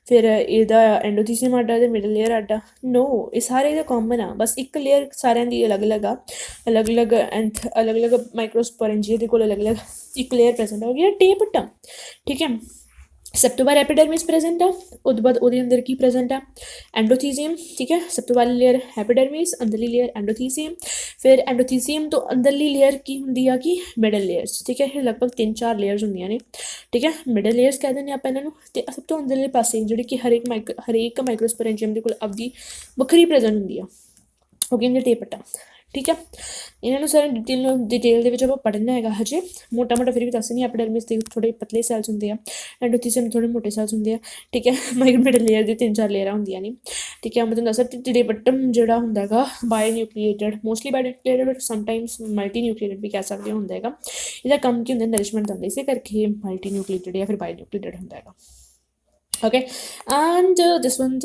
ਫਿਰ ਇਹਦਾ ਐਂਡੋਥੀਸੀਅਮ ਅੱਡਾ ਤੇ ਮਿਡਲ ਲੇਅਰ ਅੱਡਾ। ਨੋ, ਇਹ ਸਾਰੇ ਇਹਦਾ ਕਾਮਨ ਆ, ਬਸ ਇੱਕ ਲੇਅਰ ਸਾਰਿਆਂ ਦੀ ਅਲੱਗ ਅਲੱਗ ਆ। ਅਲੱਗ ਅਲੱਗ ਮਾਈਕਰੋਸਪੋਰੈਂਜੀਆ ਦੇ ਕੋਲ ਅਲੱਗ ਅਲੱਗ ਇੱਕ ਲੇਅਰ ਪ੍ਰੈਜ਼ੈਂਟ ਹੋ ਗਈ ਟੇਪ ਟਮ। ਠੀਕ ਹੈ, ਸਭ ਤੋਂ ਬਾਅਦ ਐਪੀਡਰਮਿਸ ਪ੍ਰੈਜ਼ੈਂਟ ਆ, ਉਹ ਤੋਂ ਬਾਅਦ ਉਹਦੇ ਅੰਦਰ ਕੀ ਪ੍ਰੈਜ਼ੈਂਟ ਆ, ਐਂਡੋਥੀਸੀਅਮ। ਠੀਕ ਹੈ, ਸਭ ਤੋਂ ਵਾਲੀ ਲੇਅਰ ਐਪੀਡਰਮਿਸ, ਅੰਦਰਲੀ ਲੇਅਰ ਐਂਡੋਥੀਸੀਅਮ। ਫਿਰ ਐਂਡੋਥੀਸੀਅਮ ਤੋਂ ਅੰਦਰਲੀ ਲੇਅਰ ਕੀ ਹੁੰਦੀ ਆ ਕਿ ਮਿਡਲ ਲੇਅਰਸ। ਠੀਕ ਹੈ, ਇਹ ਲਗਭਗ 3-4 ਲੇਅਰਸ ਹੁੰਦੀਆਂ ਨੇ। ਠੀਕ ਹੈ, ਮਿਡਲ ਲੇਅਰਸ ਕਹਿ ਦਿੰਦੇ ਆਪਾਂ ਇਹਨਾਂ ਨੂੰ। ਅਤੇ ਸਭ ਤੋਂ ਅੰਦਰਲੇ ਪਾਸੇ ਜਿਹੜੀ ਕਿ ਹਰੇਕ ਮਾਈਕਰੋਸਪੋਰੈਂਜੀਅਮ ਦੇ ਕੋਲ ਆਪਦੀ ਵੱਖਰੀ ਪ੍ਰੈਜ਼ੈਂਟ ਹੁੰਦੀ ਆ, ਉਹ ਕਹਿੰਦੇ ਟੇਪਟਾ। ਠੀਕ ਹੈ, ਇਹਨਾਂ ਨੂੰ ਸਾਰੇ ਡਿਟੇਲ ਦੇ ਵਿੱਚ ਆਪਾਂ ਪੜ੍ਹਨਾ ਹੈਗਾ ਹਜੇ, ਮੋਟਾ ਮੋਟਾ ਫਿਰ ਵੀ ਦੱਸ ਨਹੀਂ। ਐਪੀਡਰਮਿਸ ਦੇ ਥੋੜ੍ਹੇ ਪਤਲੇ ਸੈਲਸ ਹੁੰਦੇ ਆ, ਐਂਡੋਥੀਸੀਅਮ ਥੋੜ੍ਹੇ ਮੋਟੇ ਸੈਲਸ ਹੁੰਦੇ ਆ। ਠੀਕ ਹੈ, ਮਿਡਲ ਲੇਅਰ ਦੀ 3-4 ਲੇਅਰਾਂ ਹੁੰਦੀਆਂ ਨੇ। ਠੀਕ ਹੈ, ਮੈਂ ਤੁਹਾਨੂੰ ਦੱਸਿਆ ਟੇਪਟਮ ਜਿਹੜਾ ਹੁੰਦਾ ਹੈਗਾ ਬਾਇਓਨਿਊਕਲੀਏਟਡ, ਮੋਸਟਲੀ ਬਾਇਓਨਿਊਕਲੀਏਟਡ, ਬਟ ਸਮਟਾਈਮਸ ਮਲਟੀ ਨਿਊਕਲੀਏਟਡ ਵੀ ਕਹਿ ਸਕਦੇ ਹੁੰਦਾ ਹੈਗਾ। ਇਹਦਾ ਕੰਮ ਕੀ ਹੁੰਦਾ, ਨਰਿਸ਼ਮੈਂਟ ਦਿੰਦਾ, ਇਸੇ ਕਰਕੇ ਮਲਟੀ ਨਿਊਕਲੀਏਟਡ ਜਾਂ ਫਿਰ ਬਾਇਓਨਿਊਕਲੀਏਟਡ ਹੁੰਦਾ ਹੈਗਾ। ਓਕੇ, ਐਂਡ ਦਿਸ ਵਨ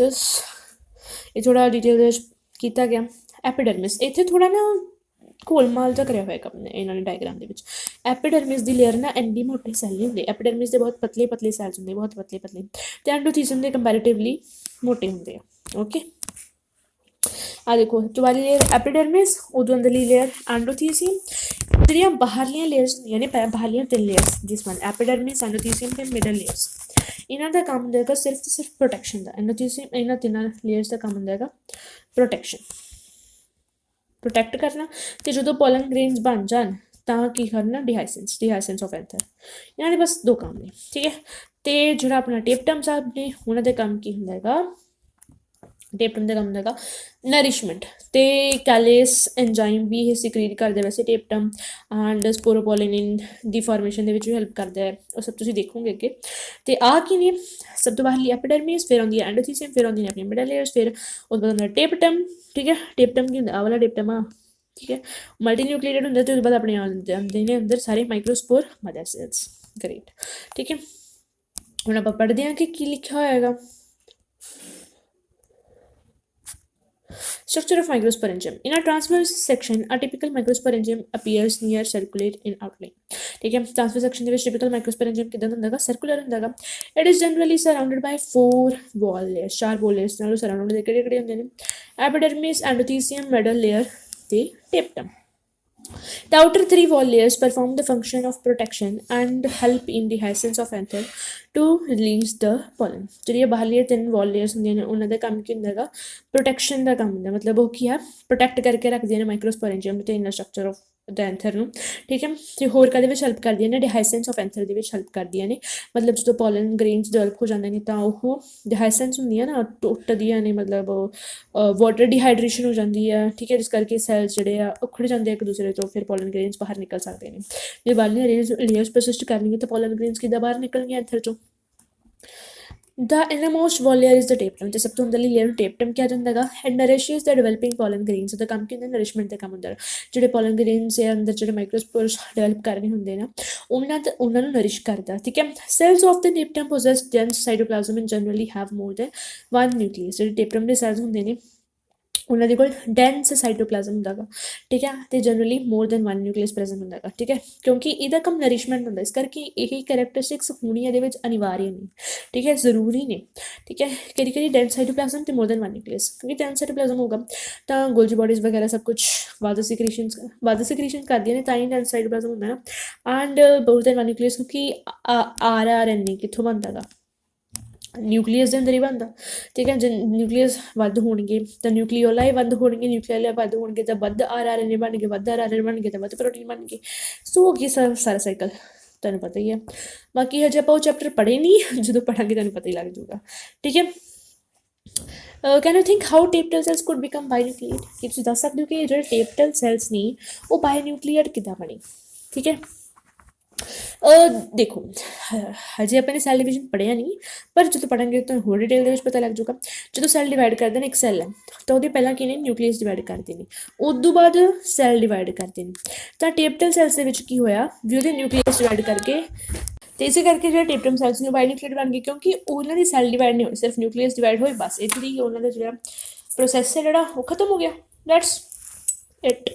ਇਹ ਥੋੜ੍ਹਾ ਡਿਟੇਲ ਦੇ ਵਿੱਚ ਕੀਤਾ ਗਿਆ। ਐਪੀਡਰਮਿਸ ਇੱਥੇ ਥੋੜ੍ਹਾ ਨਾ ਘੋਲਮਾਲ ਜਿਹਾ ਕਰਿਆ ਹੋਇਆ ਕੰਮ ਇਹਨਾਂ ਨੇ ਡਾਇਗਰਾਮ ਦੇ ਵਿੱਚ। ਐਪੀਡਰਮਿਸ ਦੀ ਲੇਅਰ ਨਾ ਇੰਨੀ ਮੋਟੇ ਸੈੱਲ ਨਹੀਂ ਹੁੰਦੇ, ਐਪੀਡਰਮਿਸ ਦੇ ਬਹੁਤ ਪਤਲੇ ਪਤਲੇ ਸੈਲਸ ਹੁੰਦੇ, ਬਹੁਤ ਪਤਲੇ ਪਤਲੇ, ਅਤੇ ਐਂਡੋਥੀਸੀਅਮ ਦੇ ਕੰਪੈਰੇਟਿਵਲੀ ਮੋਟੇ ਹੁੰਦੇ ਆ। ਓਕੇ, ਆ ਦੇਖੋ, ਵਾਲੀ ਲੇਅਰ ਐਪੀਡਰਮਿਸ, ਉਦੋਂ ਅੰਦਰਲੀ ਲੇਅਰ ਐਂਡੋਥੀਸੀਅਮ। ਜਿਹੜੀਆਂ ਬਾਹਰਲੀਆਂ ਲੇਅਰਸ ਹੁੰਦੀਆਂ ਨੇ, ਬਾਹਰਲੀਆਂ 3 ਲੇਅਰਸ, ਜਿਸ ਵਨ ਐਪੀਡਰਮਿਸ, ਐਂਡੋਥੀਸੀਅਮ ਅਤੇ ਮਿਡਲ ਲੇਅਰਸ, ਇਹਨਾਂ ਦਾ ਕੰਮ ਹੁੰਦਾ ਹੈਗਾ ਸਿਰਫ ਅਤੇ ਸਿਰਫ ਪ੍ਰੋਟੈਕਸ਼ਨ ਦਾ। ਐਂਡੋਥੀਸੀਅਮ ਇਹਨਾਂ 3 ਲੇਅਰਸ ਦਾ ਕੰਮ ਹੁੰਦਾ ਹੈਗਾ ਪ੍ਰੋਟੈਕਸ਼ਨ, ਪ੍ਰੋਟੈਕਟ ਕਰਨਾ। ਅਤੇ ਜਦੋਂ ਪੋਲਨ ਗ੍ਰੇਨਸ ਬਣ ਜਾਣ ਤਾਂ ਕੀ ਕਰਨਾ, ਡਿਹਾਈਸੈਂਸ ਆਫ ਐਂਥਰ। ਇਹਨਾਂ ਦੇ ਬਸ 2 ਕੰਮ ਨੇ। ਠੀਕ ਹੈ, ਅਤੇ ਜਿਹੜਾ ਆਪਣਾ ਟੇਪਟਮ ਸਾਹਿਬ ਨੇ, ਉਹਨਾਂ ਦੇ ਕੰਮ ਕੀ ਹੁੰਦਾ ਹੈਗਾ, ਟੇਪਟਮ ਦਾ ਕੰਮ ਹੁੰਦਾ ਹੈਗਾ ਨਰਿਸ਼ਮੈਂਟ, ਅਤੇ ਕੈਲੇਸ ਐਂਜ਼ਾਈਮ ਵੀ ਇਹ ਸਿਕਰੀਟ ਕਰਦੇ ਵੈਸੇ ਟੇਪਟਮ, ਐਂਡ ਸਪੋਰੋਪੋਲਿਨ ਦੀ ਫਾਰਮੇਸ਼ਨ ਦੇ ਵਿੱਚ ਵੀ ਹੈਲਪ ਕਰਦਾ ਹੈ, ਉਹ ਸਭ ਤੁਸੀਂ ਦੇਖੋਗੇ ਅੱਗੇ। ਅਤੇ ਆਹ ਕੀ ਨੇ, ਸਭ ਤੋਂ ਬਾਹਰਲੀ ਐਪੀਡਰਮਿਸ, ਫਿਰ ਆਉਂਦੀ ਹੈ ਐਂਡੋਥੀਸੀਅਮ, ਫਿਰ ਆਉਂਦੀਆਂ ਨੇ ਆਪਣੀਆਂ ਮਿਡਲ ਲੇਅਰਸ, ਫਿਰ ਉਹ ਤੋਂ ਬਾਅਦ ਟੇਪਟਮ। ਠੀਕ ਹੈ, ਟੇਪਟਮ ਕੀ ਹੁੰਦਾ, ਆਹ ਵਾਲਾ ਟੇਪਟਮ ਆ। ਠੀਕ ਹੈ, ਮਲਟੀ ਨਿਊਕਲੀਏਟਡ ਹੁੰਦਾ, ਅਤੇ ਉਸ ਤੋਂ ਬਾਅਦ ਆਪਣੇ ਆਉਂਦੇ ਨੇ ਅੰਦਰ ਸਾਰੇ ਮਾਈਕਰੋਸਪੋਰ ਮਦਰ ਸੈਲਸ। ਗ੍ਰੇਟ। ਠੀਕ ਹੈ, ਹੁਣ ਆਪਾਂ ਪੜ੍ਹਦੇ ਹਾਂ ਕਿ ਕੀ ਲਿਖਿਆ ਹੋਇਆ ਹੈਗਾ। Structure of microsporangium. In a transverse section, a typical microsporangium appears near circulate in outline. ठीक है, transverse section ਦੇ ਵਿੱਚ typical microsporangium ਕਿਦਾਂ ਹੁੰਦਾ ਹੈਗਾ, circular ਹੁੰਦਾ ਹੈਗਾ। It is generally surrounded by 4 wall layers, 4 wall layers ਨਾਲ surround ਹੁੰਦੇ, ਕਿਹੜੇ ਹੁੰਦੇ ਨੇ, epidermis, endothelium, middle layer ਤੇ tapetum. The outer 3 wall layers perform the function of protection and help in the dehiscence of anther to release the pollen. ਜਿਹੜੀਆਂ ਬਾਹਰਲੀਆਂ 3 wall layers ਹੁੰਦੀਆਂ ਨੇ, ਉਹਨਾਂ ਦਾ ਕੰਮ ਕੀ ਹੁੰਦਾ ਹੈਗਾ, ਪ੍ਰੋਟੈਕਸ਼ਨ ਦਾ ਕੰਮ ਹੁੰਦਾ। ਮਤਲਬ ਉਹ ਕੀ ਆ, ਪ੍ਰੋਟੈਕਟ ਕਰਕੇ ਰੱਖਦੀਆਂ ਨੇ ਮਾਈਕਰੋਸਪੋਰੈਂਜੀਅਮ ਅਤੇ ਇਨਰ ਸਟਰਕਚਰ ਆਫ ਦ ਐਂਥਰ ਨੂੰ। ਠੀਕ ਹੈ, ਅਤੇ ਹੋਰ ਕਾਹਦੇ ਵਿੱਚ ਹੈਲਪ ਕਰਦੀਆਂ ਨੇ, ਡਿਹਾਈਸੈਂਸ ਆਫ ਐਂਥਰ ਦੇ ਵਿੱਚ ਹੈਲਪ ਕਰਦੀਆਂ ਨੇ। ਮਤਲਬ ਜਦੋਂ ਪੋਲਨ ਗ੍ਰੇਨਸ ਡਿਵੈਲਪ ਹੋ ਜਾਂਦੇ ਨੇ ਤਾਂ ਉਹ ਡਿਹਾਈਸੈਂਸ ਹੁੰਦੀਆਂ ਨਾ, ਟੁੱਟਦੀਆਂ ਨੇ, ਮਤਲਬ ਵਾਟਰ ਡੀਹਾਈਡਰੇਸ਼ਨ ਹੋ ਜਾਂਦੀ ਹੈ। ਠੀਕ ਹੈ, ਜਿਸ ਕਰਕੇ ਸੈਲਸ ਜਿਹੜੇ ਆ ਉਖੜ ਜਾਂਦੇ ਇੱਕ ਦੂਸਰੇ ਤੋਂ, ਫਿਰ ਪੋਲਨ ਗ੍ਰੇਨਸ ਬਾਹਰ ਨਿਕਲ ਸਕਦੇ ਨੇ। ਜੇ ਬਾਹਰਲੀਆਂ ਲੇਅਰਸ ਪਰਸਿਸਟ ਕਰਨਗੀਆਂ ਤਾਂ ਪੋਲਨ ਗ੍ਰੇਨਸ ਕਿੱਦਾਂ ਬਾਹਰ ਨਿਕਲਣਗੀਆਂ ਐਂਥਰ ਚੋਂ। The innermost wall layer is the tapetum, ਤੇ ਸਭ ਤੋਂ ਅੰਦਰਲੀ ਲੇਅਰ ਨੂੰ ਟੇਪਟਮ ਕਿਹਾ ਜਾਂਦਾ ਹੈਗਾ। And nourishes the developing pollen grains, ਉਹਦਾ ਕੰਮ ਕੀ ਹੁੰਦਾ, ਨਰਿਸ਼ਮੈਂਟ ਦਾ ਕੰਮ ਹੁੰਦਾ। ਜਿਹੜੇ ਪੋਲਨ ਗ੍ਰੇਨਸ ਦੇ ਅੰਦਰ ਜਿਹੜੇ ਮਾਈਕਰੋਸਪੋਰਸ ਡਿਵੈਲਪ ਕਰ ਰਹੇ ਹੁੰਦੇ ਨਾ, ਉਹਨਾਂ ਨੂੰ ਨਰਿਸ਼ ਕਰਦਾ। ਠੀਕ ਹੈ, cells of the tapetum possess dense cytoplasm and generally have more than 1 nucleus. ਜਿਹੜੇ ਟੇਪਟਮ ਦੇ ਸੈਲਸ ਹੁੰਦੇ ਨੇ, ਉਹਨਾਂ ਦੇ ਕੋਲ ਡੈਂਸ ਸਾਈਟੋਪਲਾਜ਼ਮ ਹੁੰਦਾ ਗਾ। ਠੀਕ ਹੈ, ਅਤੇ ਜਨਰਲੀ ਮੋਰ ਦੈਨ 1 ਨਿਊਕਲੀਅਸ ਪ੍ਰੈਜ਼ੈਂਟ ਹੁੰਦਾ ਗਾ। ਠੀਕ ਹੈ, ਕਿਉਂਕਿ ਇਹਦਾ ਕੰਮ ਨਰਿਸ਼ਮੈਂਟ ਹੁੰਦਾ, ਇਸ ਕਰਕੇ ਇਹ ਕਰੈਕਟਰਿਸਟਿਕਸ ਹੋਣੀ ਇਹਦੇ ਵਿੱਚ ਅਨਿਵਾਰੀ ਨਹੀਂ। ਠੀਕ ਹੈ, ਜ਼ਰੂਰੀ ਨੇ। ਠੀਕ ਹੈ, ਕਿਹੜੀ ਡੈਂਸ ਸਾਈਟੋਪਲਾਜ਼ਮ ਅਤੇ ਮੋਰ ਦੈਨ 1 ਨਿਊਕਲੀਅਸ, ਕਿਉਂਕਿ ਡੈਂਸ ਸਾਈਟੋਪਲਾਜ਼ਮ ਹੋਊਗਾ ਤਾਂ ਗੋਲਜੀ ਬੋਡੀਜ਼ ਵਗੈਰਾ ਸਭ ਕੁਛ ਵਾਦਰ ਸਿਕ੍ਰੀਸ਼ਨ ਕਰਦੀਆਂ ਨੇ, ਤਾਂ ਹੀ ਡੈਂਸ ਸਾਈਟੋਪਲਾਜ਼ਮ ਹੁੰਦਾ ਨਾ। ਐਂਡ ਮੋਰ ਦੈਨ 1 ਨਿਊਕਲੀਅਸ, ਕਿਉਂਕਿ RNA ਕਿੱਥੋਂ ਬਣਦਾ ਗਾ, ਨਿਊਕਲੀਅਸ ਦੇ ਅੰਦਰ ਹੀ ਬਣਦਾ। ਠੀਕ ਹੈ, ਜੇ ਨਿਊਕਲੀਅਸ ਵੱਧ ਹੋਣਗੇ ਤਾਂ ਨਿਊਕਲੀਓਲਾਈ ਵੱਧ ਹੋਣਗੇ, ਨਿਊਕਲੀਓਲਾਈ ਵੱਧ ਹੋਣਗੇ ਤਾਂ ਵੱਧ RNA ਬਣ ਗਏ, ਵੱਧ RNA ਬਣ ਗਏ ਤਾਂ ਵੱਧ ਪ੍ਰੋਟੀਨ ਬਣ ਗਏ। ਸੋ ਅੱਗੇ ਸਾਰਾ ਸਾਈਕਲ ਤੁਹਾਨੂੰ ਪਤਾ ਹੀ ਹੈ। ਬਾਕੀ ਹਜੇ ਆਪਾਂ ਉਹ ਚੈਪਟਰ ਪੜ੍ਹੇ ਨਹੀਂ, ਜਦੋਂ ਪੜ੍ਹਾਂਗੇ ਤੁਹਾਨੂੰ ਪਤਾ ਹੀ ਲੱਗ ਜਾਊਗਾ। ਠੀਕ ਹੈ, can you think how tapetal cells could become binucleate, ਕੀ ਤੁਸੀਂ ਦੱਸ ਸਕਦੇ ਹੋ ਕਿ ਜਿਹੜੇ ਟੇਪਟਲ ਸੈਲਸ ਨੇ ਉਹ ਬਾਇਓਨਿਊਕਲੀਏਟ ਕਿੱਦਾਂ ਬਣੇ। ਠੀਕ ਹੈ, ਦੇਖੋ, ਹਜੇ ਆਪਾਂ ਨੇ ਸੈੱਲ ਡਿਵੀਜ਼ਨ ਪੜ੍ਹਿਆ ਨਹੀਂ, ਪਰ ਜਦੋਂ ਪੜ੍ਹਾਂਗੇ ਤਾਂ ਹੋਰ ਡਿਟੇਲ ਦੇ ਵਿੱਚ ਪਤਾ ਲੱਗ ਜਾਊਗਾ। ਜਦੋਂ ਸੈੱਲ ਡਿਵਾਈਡ ਕਰਦੇ ਨੇ, ਇੱਕ ਸੈੱਲ ਹੈ ਤਾਂ ਉਹਦੇ ਪਹਿਲਾਂ ਕੀ ਨੇ, ਨਿਊਕਲੀਅਸ ਡਿਵਾਈਡ ਕਰਦੇ ਨੇ, ਉਸ ਤੋਂ ਬਾਅਦ ਸੈੱਲ ਡਿਵਾਈਡ ਕਰਦੇ ਨੇ। ਤਾਂ ਟੇਪਟਲ ਸੈਲਸ ਦੇ ਵਿੱਚ ਕੀ ਹੋਇਆ ਵੀ ਉਹਦੇ ਨਿਊਕਲੀਅਸ ਡਿਵਾਈਡ ਕਰਕੇ, ਅਤੇ ਇਸੇ ਕਰਕੇ ਜਿਹੜੇ ਟੇਪਟਮ ਸੈਲਸ ਨੇ ਉਹ ਬਾਇਓਨਿਊਕਲੀਏਟ ਬਣ ਗਏ, ਕਿਉਂਕਿ ਉਹਨਾਂ ਦੀ ਸੈੱਲ ਡਿਵਾਈਡ ਨਹੀਂ ਹੋਈ, ਸਿਰਫ ਨਿਊਕਲੀਅਸ ਡਿਵਾਈਡ ਹੋਏ, ਬਸ ਇੱਥੇ ਹੀ ਉਹਨਾਂ ਦਾ ਜਿਹੜਾ ਪ੍ਰੋਸੈਸ ਹੈ ਜਿਹੜਾ ਉਹ ਖਤਮ ਹੋ ਗਿਆ। That's it.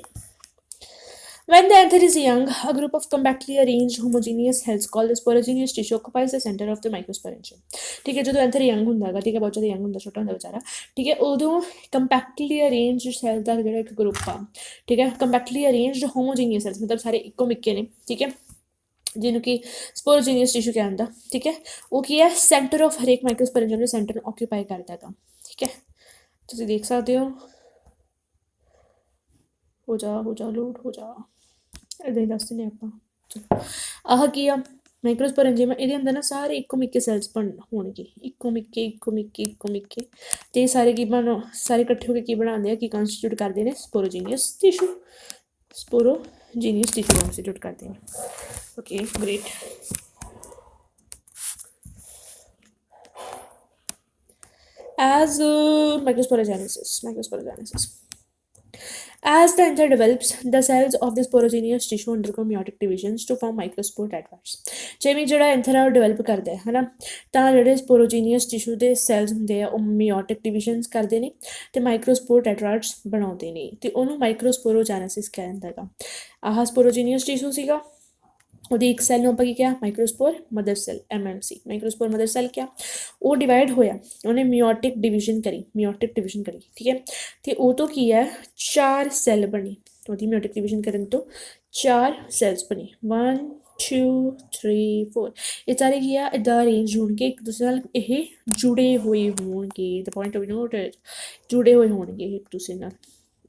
When the anther is young, a group of compactly arranged homogeneous cells called the sporogenous tissue occupies the center of the microsporangium. ਠੀਕ ਹੈ, ਜਦੋਂ ਐਂਥਰ ਯੰਗ ਹੁੰਦਾ ਹੈਗਾ, ਠੀਕ ਹੈ, ਬਹੁਤ ਜ਼ਿਆਦਾ ਯੰਗ ਹੁੰਦਾ, ਛੋਟਾ ਹੁੰਦਾ ਵਿਚਾਰਾ। ਠੀਕ ਹੈ, ਉਦੋਂ ਕੰਪੈਕਟਲੀ ਅਰੇਂਜਡ ਸੈਲ ਦਾ ਜਿਹੜਾ ਇੱਕ ਗਰੁੱਪ ਆ, ਠੀਕ ਹੈ, ਕੰਪੈਕਟਲੀ ਅਰੇਂਜਡ ਹੋਮੋਜੀਨੀਅਸ ਸੈਲਸ, ਮਤਲਬ ਸਾਰੇ ਇੱਕੋ ਮਿੱਕੇ ਨੇ। ਠੀਕ ਹੈ, ਜਿਹਨੂੰ ਕਿ ਸਪੋਰੋਜੀਨੀਅਸ ਟਿਸ਼ੂ ਕਹਿੰਦਾ, ਠੀਕ ਹੈ। ਉਹ ਕੀ ਹੈ, ਸੈਂਟਰ ਆਫ ਹਰੇਕ ਮਾਈਕਰੋਸਪੋਰੰਜਮ ਦੇ ਸੈਂਟਰ ਨੂੰ ਆਕਿਊਪਾਈ ਕਰਦਾ ਹੈਗਾ, ਠੀਕ ਹੈ। ਤੁਸੀਂ ਦੇਖ ਸਕਦੇ ਹੋ, ਹੋ ਜਾ ਲੋਡ ਹੋ ਜਾ, ਇੱਦਾਂ ਹੀ ਦੱਸ ਦਿੰਦੇ ਆਪਾਂ। ਚਲੋ, ਆਹ ਕੀ ਆ, ਮਾਈਕਰੋਸਪੋਰੰਜੀਅਮ, ਇਹਦੇ ਅੰਦਰ ਨਾ ਸਾਰੇ ਇੱਕੋ ਮਿੱਕੇ ਸੈਲਸ ਬਣ ਹੋਣਗੇ, ਇੱਕੋ ਮਿੱਕੇ ਤੇ ਸਾਰੇ ਕੀ ਸਾਰੇ ਇਕੱਠੇ ਹੋ ਕੇ ਕੀ ਬਣਾਉਂਦੇ ਆ, ਕੀ ਕੰਸਟੀਟਿਊਟ ਕਰਦੇ ਨੇ, ਸਪੋਰੋਜੀਨੀਅਸ ਟਿਸ਼ੂ, ਸਪੋਰੋਜੀਨੀਅਸ ਟਿਸ਼ੂ ਕੰਸਟੀਟਿਊਟ ਕਰਦੇ ਨੇ। Okay great. As microsporogenesis. As the anther develops, the cells of the sporogenous tissue undergo meiotic divisions to form microspore tetrads. ਜਿਵੇਂ ਜਿਹੜਾ ਐਂਥਰ ਆ ਉਹ ਡਿਵੈਲਪ ਕਰਦਾ ਹੈ ਨਾ, ਤਾਂ ਜਿਹੜੇ ਸਪੋਰੋਜੀਨੀਅਸ ਟਿਸ਼ੂ ਦੇ ਸੈਲਸ ਹੁੰਦੇ ਆ ਉਹ ਮਿਓਟਿਕ ਡਿਵੀਜ਼ਨਸ ਕਰਦੇ ਨੇ ਤੇ ਮਾਈਕਰੋਸਪੋਰ ਟੈਟਰਾਡਸ ਬਣਾਉਂਦੇ ਨੇ, ਤੇ ਉਹਨੂੰ ਮਾਈਕਰੋਸਪੋਰੋਜੈਨੇਸਿਸ ਕਿਹਾ ਜਾਂਦਾ ਹੈਗਾ। ਆਹ ਸਪੋਰੋਜੀਨੀਅਸ ਟਿਸ਼ੂ ਸੀਗਾ, ਉਹਦੀ ਇੱਕ ਸੈੱਲ ਨੂੰ ਆਪਾਂ ਕੀ ਕਿਹਾ, microspore mother cell, MMC, microspore mother cell ਕਿਹਾ। ਉਹ ਡਿਵਾਈਡ ਹੋਇਆ, ਉਹਨੇ ਮਿਓਟਿਕ ਡਿਵੀਜ਼ਨ ਕਰੀ, ਠੀਕ ਹੈ। ਤੇ ਉਹ ਤੋਂ ਕੀ ਹੈ, 4 ਸੈੱਲ ਬਣੀ, ਉਹਦੀ ਮਿਓਟਿਕ ਡਿਵੀਜ਼ਨ ਕਰਨ ਤੋਂ 4 ਸੈਲਸ ਬਣੇ, 1 2 3 4। ਇਹ ਸਾਰੇ ਕੀ ਆ, ਇੱਦਾਂ ਅਰੇਂਜ ਹੋਣਗੇ ਇੱਕ ਦੂਸਰੇ ਨਾਲ, ਇਹ ਜੁੜੇ ਹੋਏ ਹੋਣਗੇ, ਦ ਪੁਆਇੰਟ ਆਫ ਨੋਟ, ਜੁੜੇ ਹੋਏ ਹੋਣਗੇ ਇੱਕ ਦੂਸਰੇ ਨਾਲ,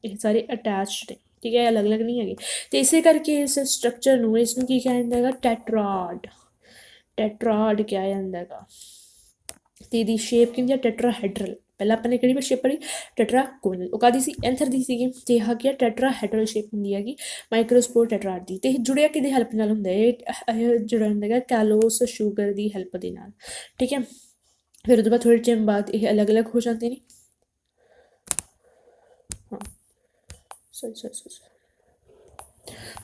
ਇਹ ਸਾਰੇ ਅਟੈਚਡ ਨੇ, ਠੀਕ ਹੈ, ਅਲੱਗ ਅਲੱਗ ਨਹੀਂ ਹੈਗੇ। ਤੇ ਇਸੇ ਕਰਕੇ ਇਸ ਸਟਰਕਚਰ ਨੂੰ, ਇਸ ਨੂੰ ਕੀ ਕਿਹਾ ਜਾਂਦਾ ਹੈਗਾ, ਟੈਟਰਾਡ ਕਿਹਾ ਜਾਂਦਾ ਹੈਗਾ। ਤੇ ਇਹਦੀ ਸ਼ੇਪ ਕੀ ਹੁੰਦੀ ਹੈ, ਟੈਟਰਾਹੈਡਰਲ। ਪਹਿਲਾਂ ਆਪਾਂ ਨੇ ਕਿਹੜੀ ਸ਼ੇਪ ਪੜ੍ਹੀ, ਟੈਟਰਾਗੋਨਲ, ਉਹ ਕਾਹਦੀ ਸੀ, ਐਂਥਰ ਦੀ ਸੀਗੀ, ਤੇ ਆਹ ਕੀ ਟੈਟਰਾਹੈਡਰਲ ਸ਼ੇਪ ਹੁੰਦੀ ਹੈਗੀ ਮਾਈਕਰੋਸਪੋਰ ਟੈਟਰਾਡ ਦੀ। ਤੇ ਇਹ ਜੁੜਿਆ ਕਿਹਦੀ ਹੈਲਪ ਨਾਲ ਹੁੰਦਾ ਹੈ, ਇਹ ਜੁੜਿਆ ਹੁੰਦਾ ਹੈਗਾ ਕੈਲੋਸ ਸ਼ੂਗਰ ਦੀ ਹੈਲਪ ਦੇ ਨਾਲ, ਠੀਕ ਹੈ। ਫਿਰ ਉਹਦੇ ਬਾਅਦ ਥੋੜ੍ਹੇ ਟਾਈਮ ਬਾਅਦ ਇਹ ਅਲੱਗ ਅਲੱਗ ਹੋ ਜਾਂਦੇ ਨੇ, ਹਾਂ ਸੋਰੀ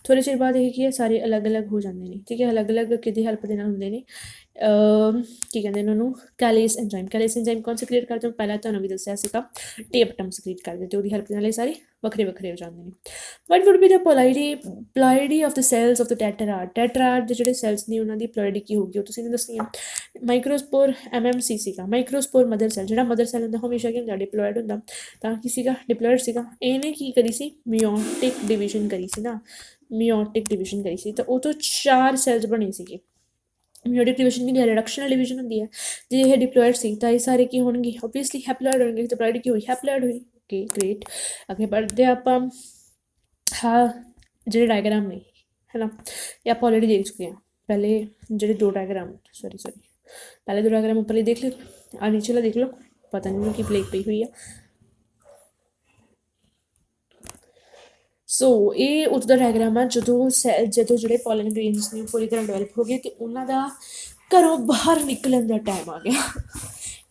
ਥੋੜ੍ਹੇ ਚਿਰ ਬਾਅਦ ਇਹ ਕੀ ਹੈ, ਸਾਰੇ ਅਲੱਗ ਅਲੱਗ ਹੋ ਜਾਂਦੇ ਨੇ, ਠੀਕ ਹੈ। ਅਲੱਗ ਅਲੱਗ ਕਿਹਦੀ ਹੈਲਪ ਦੇ ਨਾਲ ਹੁੰਦੇ ਨੇ, ਕੀ ਕਹਿੰਦੇ ਨੇ ਉਹਨੂੰ, ਕੈਲੇਸ ਐਂਜ਼ਾਈਮ ਕੌਣ ਸਕ੍ਰੀਏਟ ਕਰਦੇ, ਪਹਿਲਾਂ ਤੁਹਾਨੂੰ ਵੀ ਦੱਸਿਆ ਸੀਗਾ, ਟੇਪਟਮ ਸਕ੍ਰੀਏਟ ਕਰਦੇ, ਤੇ ਉਹਦੀ ਹੈਲਪ ਦੇ ਨਾਲ ਇਹ ਸਾਰੇ ਵੱਖਰੇ ਹੋ ਜਾਂਦੇ ਨੇ। What would be the polarity of the cells of the tetrad ਦੇ ਜਿਹੜੇ ਸੈਲਸ ਨੇ ਉਹਨਾਂ ਦੀ ਪੋਲਾਰਿਟੀ ਕੀ ਹੋਊਗੀ, ਉਹ ਤੁਸੀਂ ਨੇ ਦੱਸਣੀ ਆ। ਮਾਈਕਰੋਸਪੋਰ MMC ਸੀਗਾ, ਮਾਈਕਰੋਸਪੋਰ ਮਦਰ ਸੈਲ, ਜਿਹੜਾ ਮਦਰ ਸੈਲ ਹੁੰਦਾ ਹਮੇਸ਼ਾ ਕੀ ਹੁੰਦਾ, ਡਿਪਲੋਇਡ ਹੁੰਦਾ, ਤਾਂ ਕੀ ਸੀਗਾ, ਡਿਪਲੋਇਡ ਸੀਗਾ। ਇਹਨੇ ਕੀ ਕਰੀ ਸੀ, ਮਿਓਟਿਕ ਡਿਵੀਜ਼ਨ ਕਰੀ ਸੀ ਨਾ, ਤਾਂ ਉਹ ਤੋਂ 4 ਸੈਲਸ ਬਣੇ ਸੀਗੇ। ਮਿਓਟਿਕ ਡਿਵੀਜ਼ਨ ਕੀ ਹੁੰਦੀ ਹੈ, ਰਿਡਕਸ਼ਨਲ ਡਿਵੀਜ਼ਨ ਹੁੰਦੀ ਹੈ। ਜੇ ਇਹ ਡਿਪਲੋਇਡ ਸੀ ਤਾਂ ਇਹ ਸਾਰੇ ਕੀ ਹੋਣਗੇ, ਓਬਵੀਅਸਲੀ ਹੈਪਲੋਇਡ ਹੋਣਗੇ, ਤਾਂ ਪੋਲਾਰਿਟੀ ਕੀ ਹੋਈ, ਹੈਪਲੋਇਡ ਹੋਈ। Okay great. ਅੱਗੇ ਪੜ੍ਹਦੇ ਆਪਾਂ, ਹਾਂ ਜਿਹੜੇ ਡਾਇਗਰਾਮ ਨੇ ਹੈ ਨਾ, ਇਹ ਆਪਾਂ ਆਲਰੇਡੀ ਦੇਖ ਚੁੱਕੇ ਹਾਂ। ਪਹਿਲੇ ਜਿਹੜੇ 2 ਡਾਇਗਰਾਮ, ਪਹਿਲੇ 2 ਡਾਇਗਰਾਮ ਉੱਪਰਲੇ ਦੇਖ ਲਿਓ, ਆ ਨੀਚੇ ਦੇਖ ਲਓ, ਪਤਾ ਨਹੀਂ ਕੀ ਪਲੇਕ ਪਈ ਹੋਈ ਆ। ਸੋ ਇਹ ਉਹਦਾ ਡਾਇਗਰਾਮ ਆ, ਜਦੋਂ ਜਿਹੜੇ ਪੋਲਨ ਗ੍ਰੇਨਸ ਨੇ ਪੂਰੀ ਤਰ੍ਹਾਂ ਡਿਵੈਲਪ ਹੋ ਗਏ ਅਤੇ ਉਹਨਾਂ ਦਾ ਘਰੋਂ ਬਾਹਰ ਨਿਕਲਣ ਦਾ ਟਾਈਮ ਆ ਗਿਆ,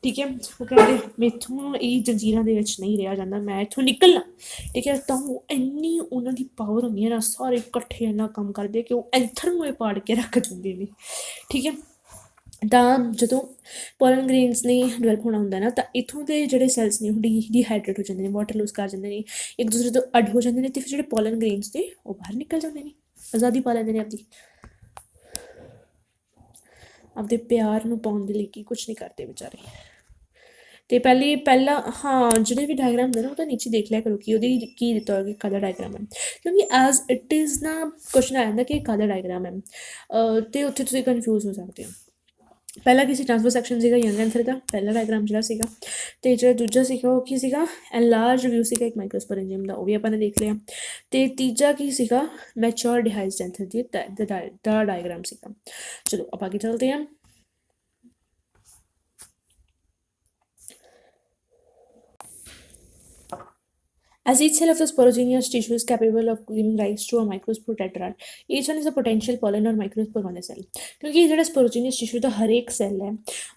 ਠੀਕ ਹੈ। ਉਹ ਕਹਿੰਦੇ ਮੈਥੋਂ ਇਹ ਜੰਜੀਰਾਂ ਦੇ ਵਿੱਚ ਨਹੀਂ ਰਿਹਾ ਜਾਂਦਾ, ਮੈਂ ਇੱਥੋਂ ਨਿਕਲਣਾ, ਠੀਕ ਹੈ। ਤਾਂ ਉਹ ਇੰਨੀ ਉਹਨਾਂ ਦੀ ਪਾਵਰ ਹੁੰਦੀ ਹੈ ਨਾ, ਸਾਰੇ ਇਕੱਠੇ ਇੰਨਾ ਕੰਮ ਕਰਦੇ ਕਿ ਉਹ ਐਂਥਰ ਨੂੰ ਇਹ ਪਾੜ ਕੇ ਰੱਖ ਦਿੰਦੇ ਨੇ, ਠੀਕ ਹੈ। ਤਾਂ ਜਦੋਂ ਪੋਲਨ ਗ੍ਰੇਨਸ ਨੇ ਡਿਵੈਲਪ ਹੋਣਾ ਹੁੰਦਾ ਨਾ, ਤਾਂ ਇੱਥੋਂ ਦੇ ਜਿਹੜੇ ਸੈਲਸ ਨੇ ਉਹ ਡੀਹਾਈਡਰੇਟ ਹੋ ਜਾਂਦੇ ਨੇ, ਵਾਟਰ ਲੂਜ਼ ਕਰ ਜਾਂਦੇ ਨੇ, ਇੱਕ ਦੂਸਰੇ ਤੋਂ ਅੱਡ ਹੋ ਜਾਂਦੇ ਨੇ, ਅਤੇ ਫਿਰ ਜਿਹੜੇ ਪੋਲਨ ਗ੍ਰੇਨਸ ਨੇ ਉਹ ਬਾਹਰ ਨਿਕਲ ਜਾਂਦੇ ਨੇ, ਆਜ਼ਾਦੀ ਪਾ ਲੈਂਦੇ ਨੇ ਆਪਦੇ ਪਿਆਰ ਨੂੰ ਪਾਉਣ ਦੇ ਲਈ, ਕੀ ਕੁਛ ਨਹੀਂ ਕਰਦੇ ਵਿਚਾਰੇ। ਅਤੇ ਪਹਿਲਾਂ ਹਾਂ ਜਿਹੜੇ ਵੀ ਡਾਇਗਰਾਮ ਹੁੰਦੇ ਨਾ, ਉਹ ਤਾਂ ਨੀਚੇ ਦੇਖ ਲਿਆ ਕਰੋ ਕਿ ਉਹਦੀ ਕੀ ਦਿੱਤਾ ਹੋਇਆ, ਕਿ ਕਾਹਦਾ ਡਾਇਗਰਾਮ ਹੈ, ਕਿਉਂਕਿ ਐਜ਼ ਇਟ ਇਜ਼ ਨਾ ਕੁਐਸਚਨ ਆ ਜਾਂਦਾ ਕਿ ਕਾਹਦਾ ਡਾਇਗਰਾਮ ਹੈ, ਅਤੇ ਉੱਥੇ ਤੁਸੀਂ ਕਨਫਿਊਜ਼ ਹੋ ਸਕਦੇ ਹੋ। ਪਹਿਲਾ ਕੀ ਸੀ, ਟ੍ਰਾਂਸਫਰ ਸੈਕਸ਼ਨ ਸੀਗਾ ਯੰਗ ਐਂਥਰ ਦਾ, ਪਹਿਲਾ ਡਾਇਗਰਾਮ ਜਿਹੜਾ ਸੀਗਾ। ਅਤੇ ਜਿਹੜਾ ਦੂਜਾ ਸੀਗਾ ਉਹ ਕੀ ਸੀਗਾ, ਐਨਲਾਰਜ ਵਿਊ ਸੀਗਾ ਇੱਕ ਮਾਈਕਰੋਸਪੋਰੰਜੀਅਮ ਦਾ, ਉਹ ਵੀ ਆਪਾਂ ਨੇ ਦੇਖ ਲਿਆ। ਅਤੇ ਤੀਜਾ ਕੀ ਸੀਗਾ, ਮੈਚੋਰ ਡਿਹਾਈਜ਼ਡ ਐਂਥਰ ਦੀ ਦਾ ਡਾਇਗਰਾਮ ਸੀਗਾ। ਚਲੋ ਆਪਾਂ ਅੱਗੇ ਚੱਲਦੇ ਹਾਂ। As each cell of the sporogenous tissue is capable of giving rise to a microspore tetrad, each one is a potential pollen or microspore mother cell. ਕਿਉਂਕਿ ਜਿਹੜਾ ਸਪੋਰੋਜੀਨੀਅਸ ਟਿਸ਼ੂ ਦਾ ਹਰੇਕ ਸੈੱਲ ਹੈ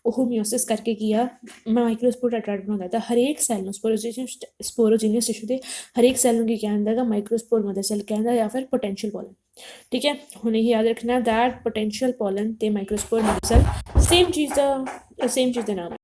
ਉਹ ਮਿਓਸਿਸ ਕਰਕੇ ਕੀ ਆ, ਮਾਈਕਰੋਸਪੋਰ ਟੈਟਰਾਡ ਬਣਾਉਂਦਾ। ਤਾਂ ਹਰੇਕ ਸੈੱਲ ਨੂੰ ਸਪੋਰੋਜੀਨੀਅਸ ਟਿਸ਼ੂ ਦੇ ਹਰੇਕ ਸੈੱਲ ਨੂੰ ਕੀ ਕਿਹਾ ਜਾਂਦਾ ਹੈਗਾ, ਮਾਈਕਰੋਸਪੋਰ ਮਦਰ ਸੈੱਲ ਕਹਿੰਦਾ, ਜਾਂ ਫਿਰ ਪੋਟੈਂਸ਼ੀਅਲ ਪੋਲਨ, ਠੀਕ ਹੈ। ਹੁਣ ਇਹ ਯਾਦ ਰੱਖਣਾ ਦੈਟ ਪੋਟੈਂਸ਼ੀਅਲ ਪੋਲਨ ਅਤੇ ਮਾਈਕਰੋਸਪੋਰ ਮਦਰ ਸੈੱਲ ਸੇਮ ਚੀਜ਼ ਦਾ ਨਾਮ ਹੈ,